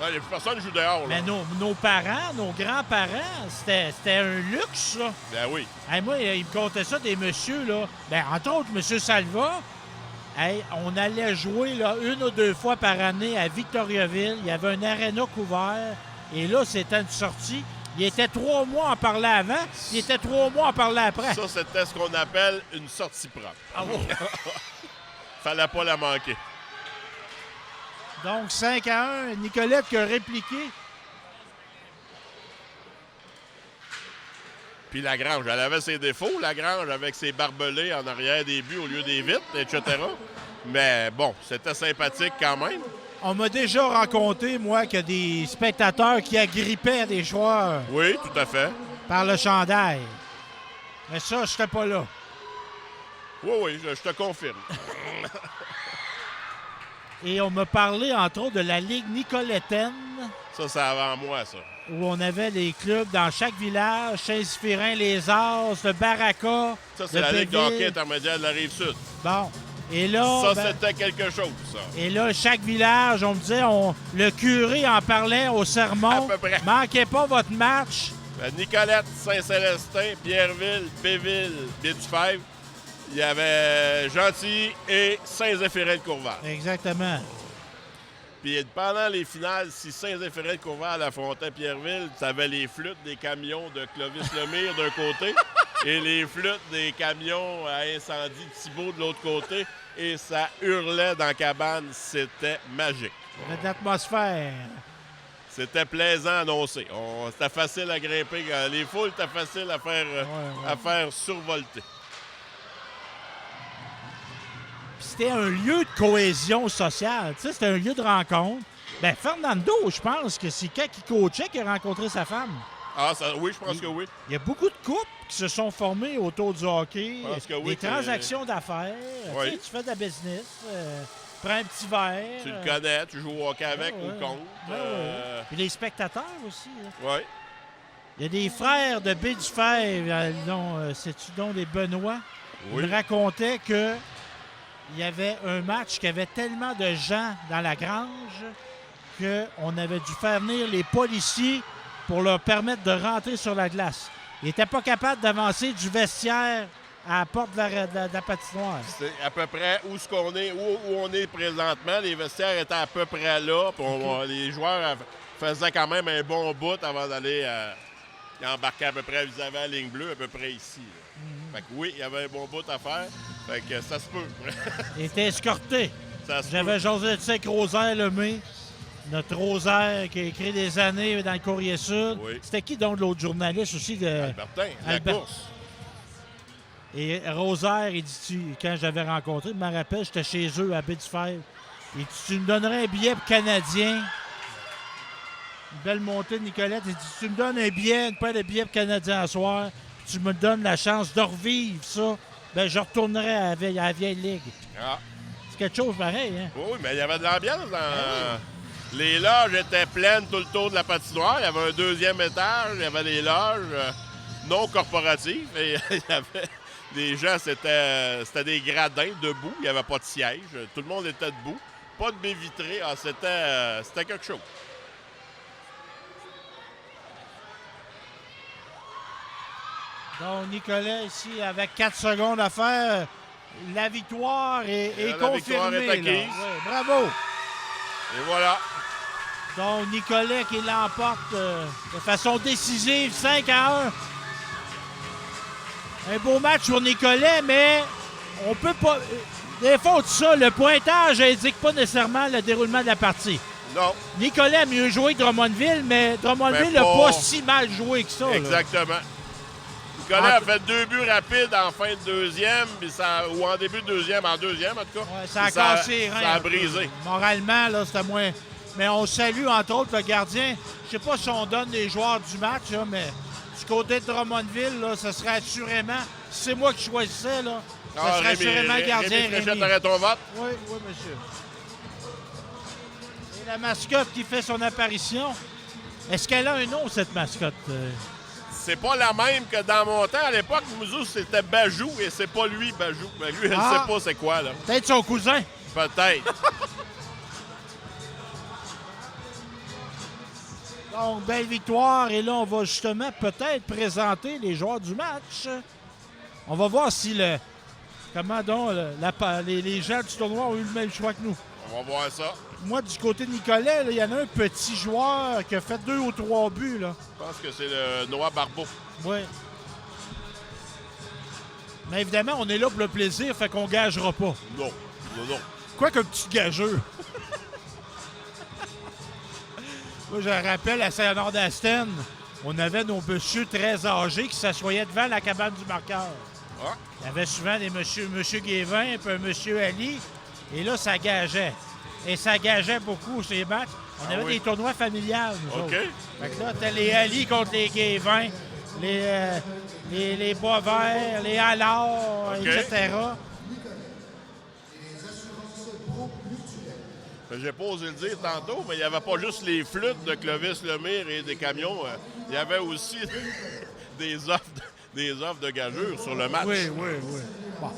Il n'y a plus personne qui joue dehors. Là. Mais nos parents, nos grands-parents, c'était un luxe, ça. Ben oui. Hey, moi, il me comptait ça des messieurs, là. Ben, entre autres, M. Salva. Hey, on allait jouer là, 1 ou 2 fois par année à Victoriaville. Il y avait un aréna couvert. Et là, c'était une sortie. Il était 3 mois à en parler avant. Il était 3 mois à en parler après. Ça, c'était ce qu'on appelle une sortie propre. Ah bon? Fallait pas la manquer. Donc, 5-1. Nicolette qui a répliqué. Puis Lagrange, elle avait ses défauts, Lagrange, avec ses barbelés en arrière des buts au lieu des vitres, etc. Mais bon, c'était sympathique quand même. On m'a déjà rencontré, moi, qu'il y a des spectateurs qui agrippaient des joueurs Oui, tout à fait. par le chandail. Mais ça, je n'étais pas là. Oui, je te confirme. Et on m'a parlé, entre autres, de la Ligue nicolétaine, Ça, c'est avant moi, ça. où on avait des clubs dans chaque village, Saint-Siphirin, Les As, le Baraka. Ça, c'est le la Ligue de Béville. hockey intermédiaire de la Rive-Sud. Bon. Et là, Ça, ben, c'était quelque chose, ça. et là, chaque village, on me disait, le curé en parlait au sermon. À peu près. Manquez pas votre match. Nicolette, Saint-Célestin, Pierreville, Béville, Baie-du-Fèvre. Il y avait Gentilly et Saint-Zéphirin-de-Courval. Exactement. Puis pendant les finales, si Saint-Zéphirin-de-Courval affrontait Pierreville, tu avais les flûtes des camions de Clovis-Lemire d'un côté et les flûtes des camions à incendie de Thibault de l'autre côté. Et ça hurlait dans la cabane. C'était magique. Il y avait de l'atmosphère. C'était plaisant à annoncer. C'était facile à grimper. Les foules étaient faciles à faire survolter. Puis c'était un lieu de cohésion sociale. Tu sais, c'était un lieu de rencontre. Ben Fernando, je pense que c'est quand il coachait qu'il a rencontré sa femme. Ah, oui, je pense que oui. Il y a beaucoup de couples qui se sont formés autour du hockey. Je pense que oui, des transactions d'affaires. Oui. Tu sais, tu fais de la business. Prends un petit verre. Tu le connais, tu joues au hockey avec ouais. ou contre. Ouais, ouais. Puis les spectateurs aussi. Là. Oui. Il y a des frères de Baie-du-Fèvre, c'est-tu donc des Benoît? Oui. Ils me racontaient que il y avait un match qui avait tellement de gens dans la grange qu'on avait dû faire venir les policiers pour leur permettre de rentrer sur la glace. Ils n'étaient pas capables d'avancer du vestiaire à la porte de la patinoire. C'est à peu près où on est présentement. Les vestiaires étaient à peu près là. Puis les joueurs faisaient quand même un bon bout avant d'aller embarquer à peu près vis-à-vis la ligne bleue, à peu près ici. Fait que oui, il y avait un bon bout à faire. Fait que ça se peut. Ils étaient escortés. Ça se J'avais peut. José avec Rosaire Lemay, notre Rosaire qui a écrit des années dans le Courrier Sud. Oui. C'était qui donc l'autre journaliste aussi? Albertin, la Albert- course. Et Rosaire, il dit, quand j'avais rencontré, je me rappelle, j'étais chez eux à Baie-du-Fèvre. Il dit, tu me donnerais un billet pour Canadien. Une belle montée de Nicolette. Il dit, tu me donnes un billet, une paire de billets pour Canadien à soir, puis tu me donnes la chance de revivre ça, ben je retournerai à la vieille ligue. Ah. C'est quelque chose pareil, hein? Oui, mais il y avait de l'ambiance. Les loges étaient pleines tout le tour de la patinoire. Il y avait un deuxième étage. Il y avait des loges non corporatives. Et il y avait des gens, c'était des gradins debout. Il n'y avait pas de siège. Tout le monde était debout. Pas de baie vitrée. Ah, c'était quelque chose. Donc, Nicolas, ici, avec 4 secondes à faire, la victoire est La confirmée. victoire est acquise. Là. Ouais, bravo! Et voilà. Donc, Nicolas qui l'emporte de façon décisive, 5-1. Un beau match pour Nicolas, mais on peut pas... Des fois, tout ça, le pointage n'indique pas nécessairement le déroulement de la partie. Non, Nicolas a mieux joué que Drummondville, mais Drummondville Mais n'a pas- pas si mal joué que ça. là. exactement. Nicolas a fait 2 buts rapides en fin de deuxième, ou en début de deuxième, en tout cas. Ouais, ça a Puis cassé les reins Ça a un peu. brisé. Moralement, là, c'était moins... Mais on salue, entre autres, le gardien. Je sais pas si on donne les joueurs du match, là, mais du côté de Drummondville, là, ce serait assurément... Si c'est moi qui choisissais, là, ce serait assurément le gardien Rémi Fréchette, Rémi. t'aurais ton vote? Oui, monsieur. Et la mascotte qui fait son apparition. Est-ce qu'elle a un nom, cette mascotte? C'est pas la même que dans mon temps. À l'époque, nous, c'était Bajou et c'est pas lui, Bajou. Ben, lui, elle Ah. sait pas c'est quoi, là. Peut-être son cousin. Peut-être. Donc, belle victoire. Et là, on va justement peut-être présenter les joueurs du match. On va voir si comment donc les gens du tournoi ont eu le même choix que nous. On va voir ça. Moi, du côté de Nicolas, il y en a un petit joueur qui a fait 2 ou 3 buts. Là. Je pense que c'est le Noah Barbeau. Oui. Mais évidemment, on est là pour le plaisir, fait qu'on gagera pas. Non. Quoi qu'un petit gageux. Moi, je rappelle à Saint-Honor d'Asten, on avait nos messieurs très âgés qui s'assoyaient devant la cabane du marqueur. Ah. Il y avait souvent des monsieur Guévin puis un monsieur Ali. Et là, ça gageait. Et ça gageait beaucoup ces matchs. On avait des tournois familiales, nous autres. Fait que là, t'as les Ali contre les Guévin, les Boisvert, les Allard, etc. J'ai pas osé le dire tantôt, mais il n'y avait pas juste les flûtes de Clovis Lemire et des camions. Il y avait aussi des offres de gageure sur le match. Oui. Bon.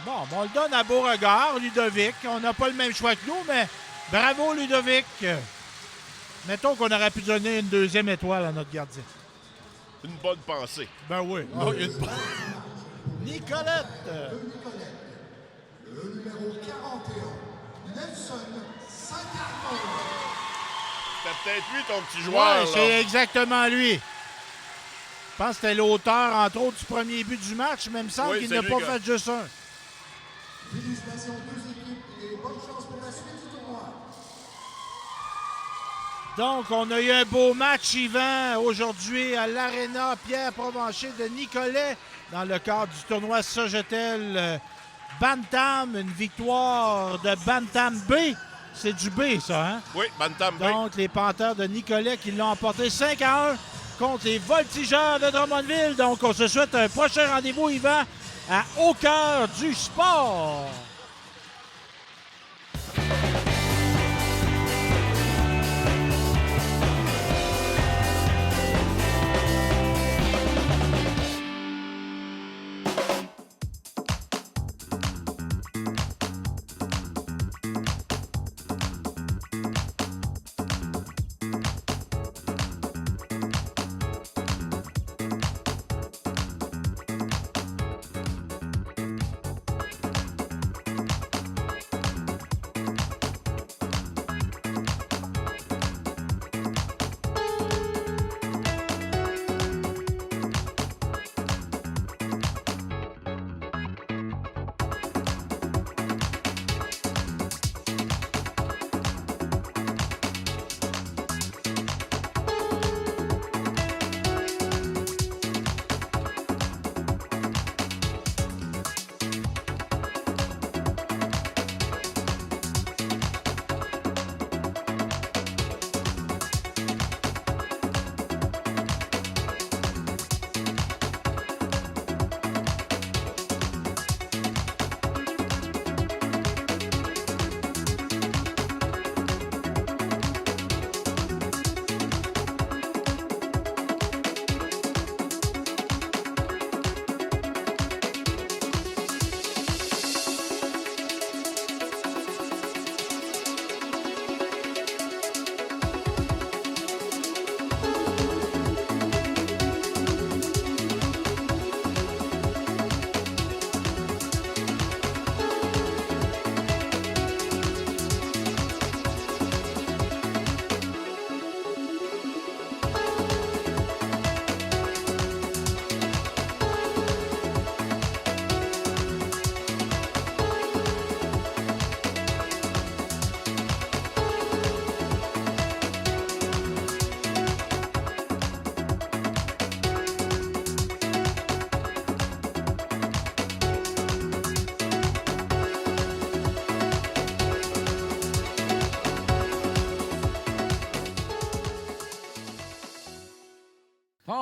Bon, on le donne à Beauregard, Ludovic. On n'a pas le même choix que nous, mais bravo, Ludovic. Mettons qu'on aurait pu donner une deuxième étoile à notre gardien. Une bonne pensée. Ben oui. Nicolette. Le numéro 41, Nelson Saint-Armand. C'était peut-être lui ton petit joueur. Oui, c'est exactement lui. Je pense que c'était l'auteur, entre autres, du premier but du match, mais il me semble qu'il n'a pas fait juste un. Félicitations aux deux équipes et bonne chance pour la suite du tournoi. Donc, on a eu un beau match, Yvan, aujourd'hui à l'Arena Pierre Provencher de Nicolet dans le cadre du tournoi Sogetel Bantam. Une victoire de Bantam B. C'est du B, ça, hein? Oui, Bantam B. Donc, les Panthers de Nicolet qui l'ont emporté 5-1 contre les Voltigeurs de Drummondville. Donc, on se souhaite un prochain rendez-vous, Yvan, à Au cœur du sport.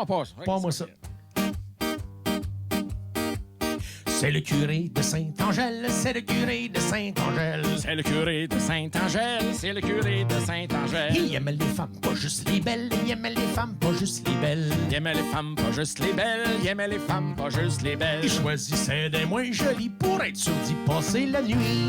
On passe. Pas moi ça. C'est le curé de Saint-Angèle, c'est le curé de Saint-Angèle. C'est le curé de Saint-Angèle, c'est le curé de Saint-Angèle. Il aimait les femmes, pas juste les belles, il aimait les femmes, pas juste les belles. Il aimait les femmes, pas juste les belles, il aimait les femmes, pas juste les belles. Il choisissait des moins jolies pour être sûr d'y passer la nuit.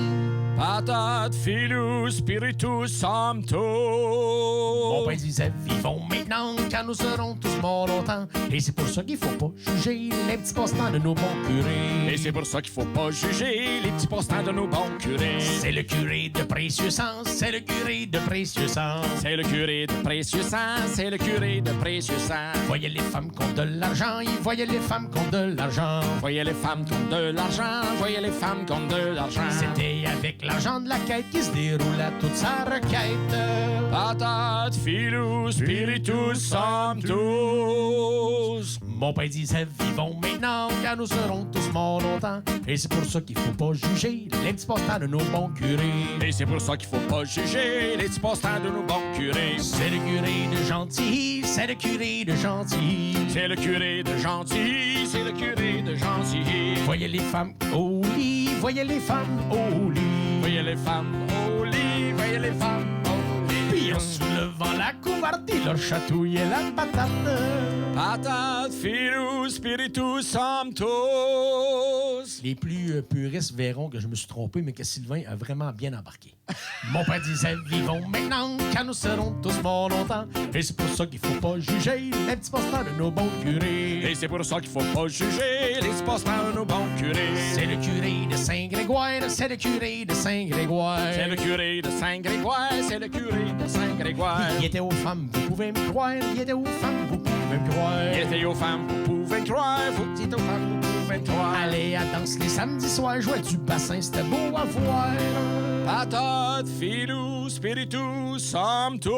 Patate, filou, spiritus, sanctus. Mon père disait, vivons maintenant, car nous serons tous morts longtemps. Et c'est pour ça qu'il faut pas juger les petits passe-temps de nos bons curés. Et c'est pour ça qu'il faut pas juger les petits passe-temps de nos bons curés. C'est le curé de précieux sang, c'est le curé de précieux sang. C'est le curé de précieux sang, c'est le curé de précieux sang. Voyez les femmes contre de l'argent, il voyait les femmes contre de l'argent. Voyez les femmes contre de l'argent, voyez les femmes contre de l'argent. C'était avec l'argent de la quête qui se déroula toute sa requête. Patate, filou, spiritus, sanctus. Mon père disait, vivons maintenant, car nous serons tous morts longtemps. Et c'est pour ça qu'il faut pas juger les petits passe-temps de nos bons curés. Et c'est pour ça qu'il faut pas juger les petits passe-temps de nos bons curés. C'est le curé de gentil, c'est le curé de gentil. C'est le curé de gentil, c'est le curé de gentil. Voyez les femmes au lit, voyez les femmes au lit. Voyez les femmes au lit, voyez les femmes au lit. Puis en soulevant la couverture, il leur chatouillait la patate. Patate, filou, spiritus, sanctus. Les plus puristes verront que je me suis trompé, mais que Sylvain a vraiment bien embarqué. Mon père disait, vivons maintenant, car nous serons tous morts longtemps. Et c'est pour ça qu'il faut pas juger les petits passe-temps de nos bons curés. Et c'est pour ça qu'il faut pas juger les petits passe-temps de nos bons curés. C'est le curé de Saint-Grégoire, c'est le curé de Saint-Grégoire. C'est le curé de Saint-Grégoire, c'est le curé de Saint-Grégoire. Il était aux femmes, vous pouvez me croire, il était aux femmes, vous pouvez me croire. Il était aux femmes, vous pouvez me croire, vous dites aux femmes, vous pouvez me croire. Allez à danse les samedis soirs, jouer du bassin, c'était beau à voir. Patate, filou, spiritus, sanctus.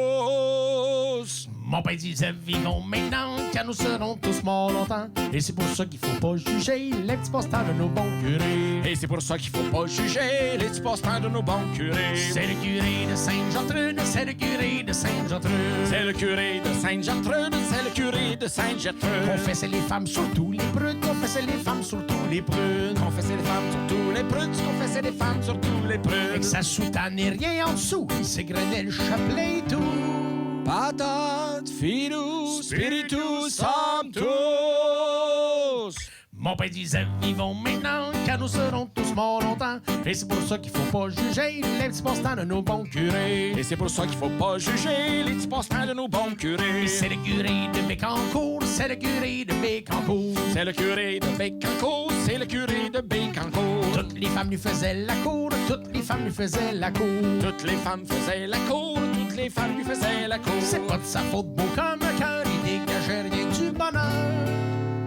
Mon père disait, vivons maintenant, car nous serons tous morts longtemps. Et c'est pour ça qu'il faut pas juger les petits passe-temps de nos bons curés. Et c'est pour ça qu'il faut pas juger les petits passe-temps de nos bons curés. C'est le curé de Sainte-Gertrude, c'est le curé de Sainte-Gertrude. C'est le curé de Sainte-Gertrude, c'est le curé de Sainte-Gertrude. Confessez les femmes, surtout les prudes, confessez les femmes, surtout les prudes. Confessez les femmes sur tous les prudes, confessez les femmes sur tous les prudes. Avec sa soutane et rien en dessous, il s'égrenait le chapelet et tout. Patate, filou, spiritus, sanctus. Mon père disait, vivons maintenant, car nous serons tous morts longtemps. Et c'est pour ça qu'il faut pas juger les petits passe-temps de nos bons curés. Et c'est pour ça qu'il faut pas juger les petits passe-temps de nos bons curés. C'est le curé de Bécancour, c'est le curé de Bécancour. C'est le curé de Bécancour, c'est le curé de Bécancour. Toutes les femmes lui faisaient la cour, toutes les femmes lui faisaient la cour. Toutes les femmes faisaient la cour, toutes les femmes lui faisaient la cour. C'est pas de sa faute, beau comme un cœur, il dégageait rien du bonheur.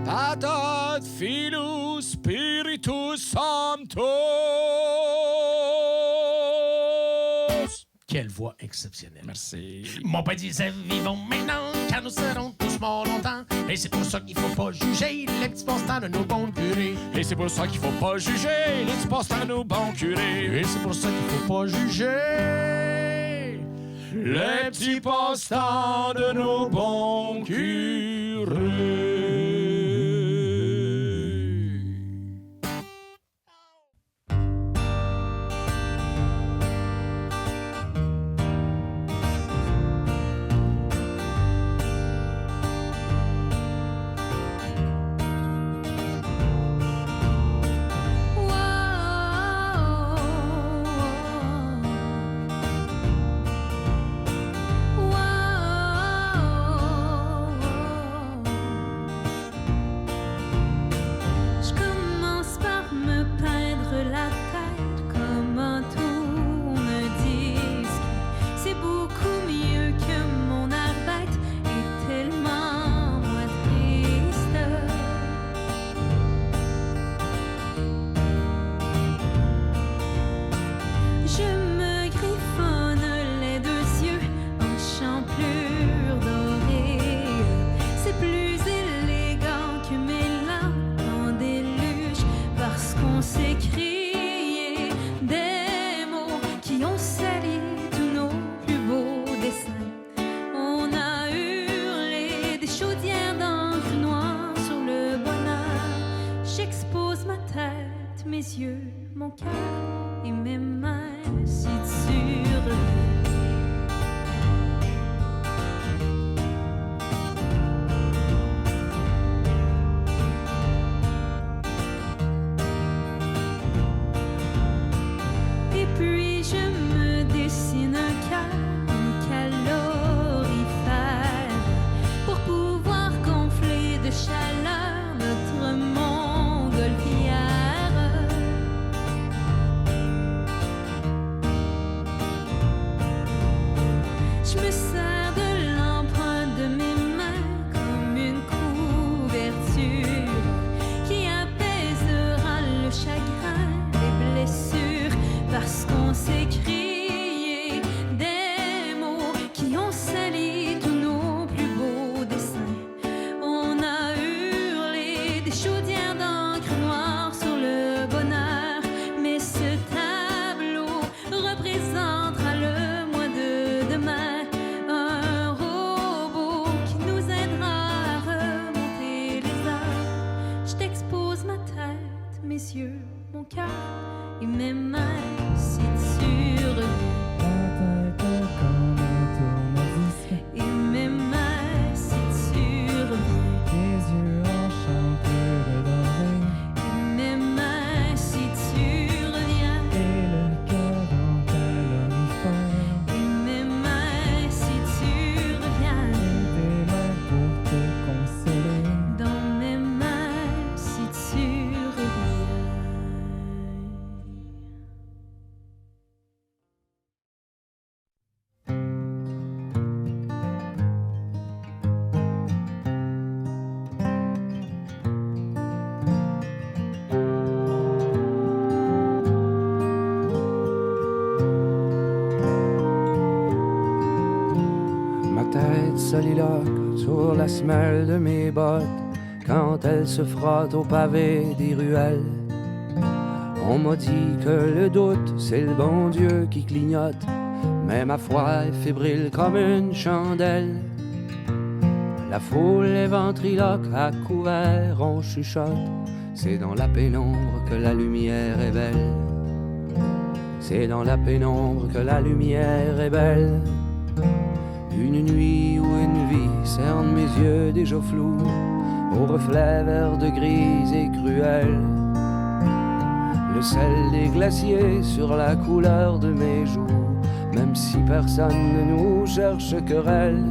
Patate, filou, spiritus, sanctus. Quelle voix exceptionnelle. Merci. Mon père disait, vivons maintenant, car nous serons tous morts longtemps. Et c'est pour ça qu'il faut pas juger les petits passe-temps de nos bons curés. Et c'est pour ça qu'il faut pas juger les petits passe-temps de nos bons curés. Et c'est pour ça qu'il faut pas juger les petits passe-temps de nos bons curés. Je me sers de l'empreinte de mes mains comme une couverture qui apaisera le chagrin, les blessures, parce qu'on s'est crié des mots qui ont sali tous nos plus beaux dessins. On a hurlé des chaudières d'encre noire sur le bonheur, mais ce tableau représentera le mois de demain, un robot qui nous aidera à remonter les heures. Je t'expose ma tête, mes yeux, mon cœur et mes mains, si tu reviens. Et mes mains, si tu reviens. Tes yeux enchantés redorés. Et mes mains, si tu reviens. Et le cœur dans ta longue. Et mes mains, si tu reviens. Et tes mains pour te consoler. Dans mes mains, si tu reviens. Ma tête soliloque sur la semelle de mes bottes quand elle se frotte au pavé des ruelles. On m'a dit que le doute, c'est le bon Dieu qui clignote, mais ma foi est fébrile comme une chandelle. La foule est ventriloque, à couvert on chuchote, c'est dans la pénombre que la lumière est belle. C'est dans la pénombre que la lumière est belle. Une nuit ou une vie cerne mes yeux déjà flous, au reflet vert de grise et cruel. Le sel des glaciers sur la couleur de mes joues, même si personne ne nous cherche querelle.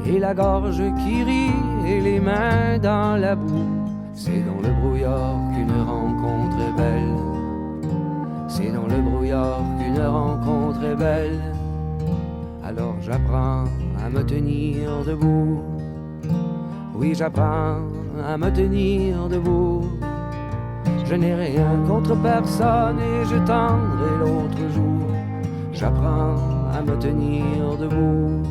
Et la gorge qui rit et les mains dans la boue, c'est dans le brouillard qu'une rencontre est belle. C'est dans le brouillard qu'une rencontre est belle. Alors j'apprends à me tenir debout. Oui, j'apprends à me tenir debout. Je n'ai rien contre personne et je tendrai l'autre jour. J'apprends à me tenir debout.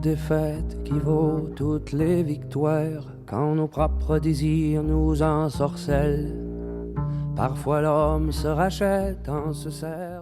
Défaite qui vaut toutes les victoires quand nos propres désirs nous ensorcellent. Parfois l'homme se rachète en se serre.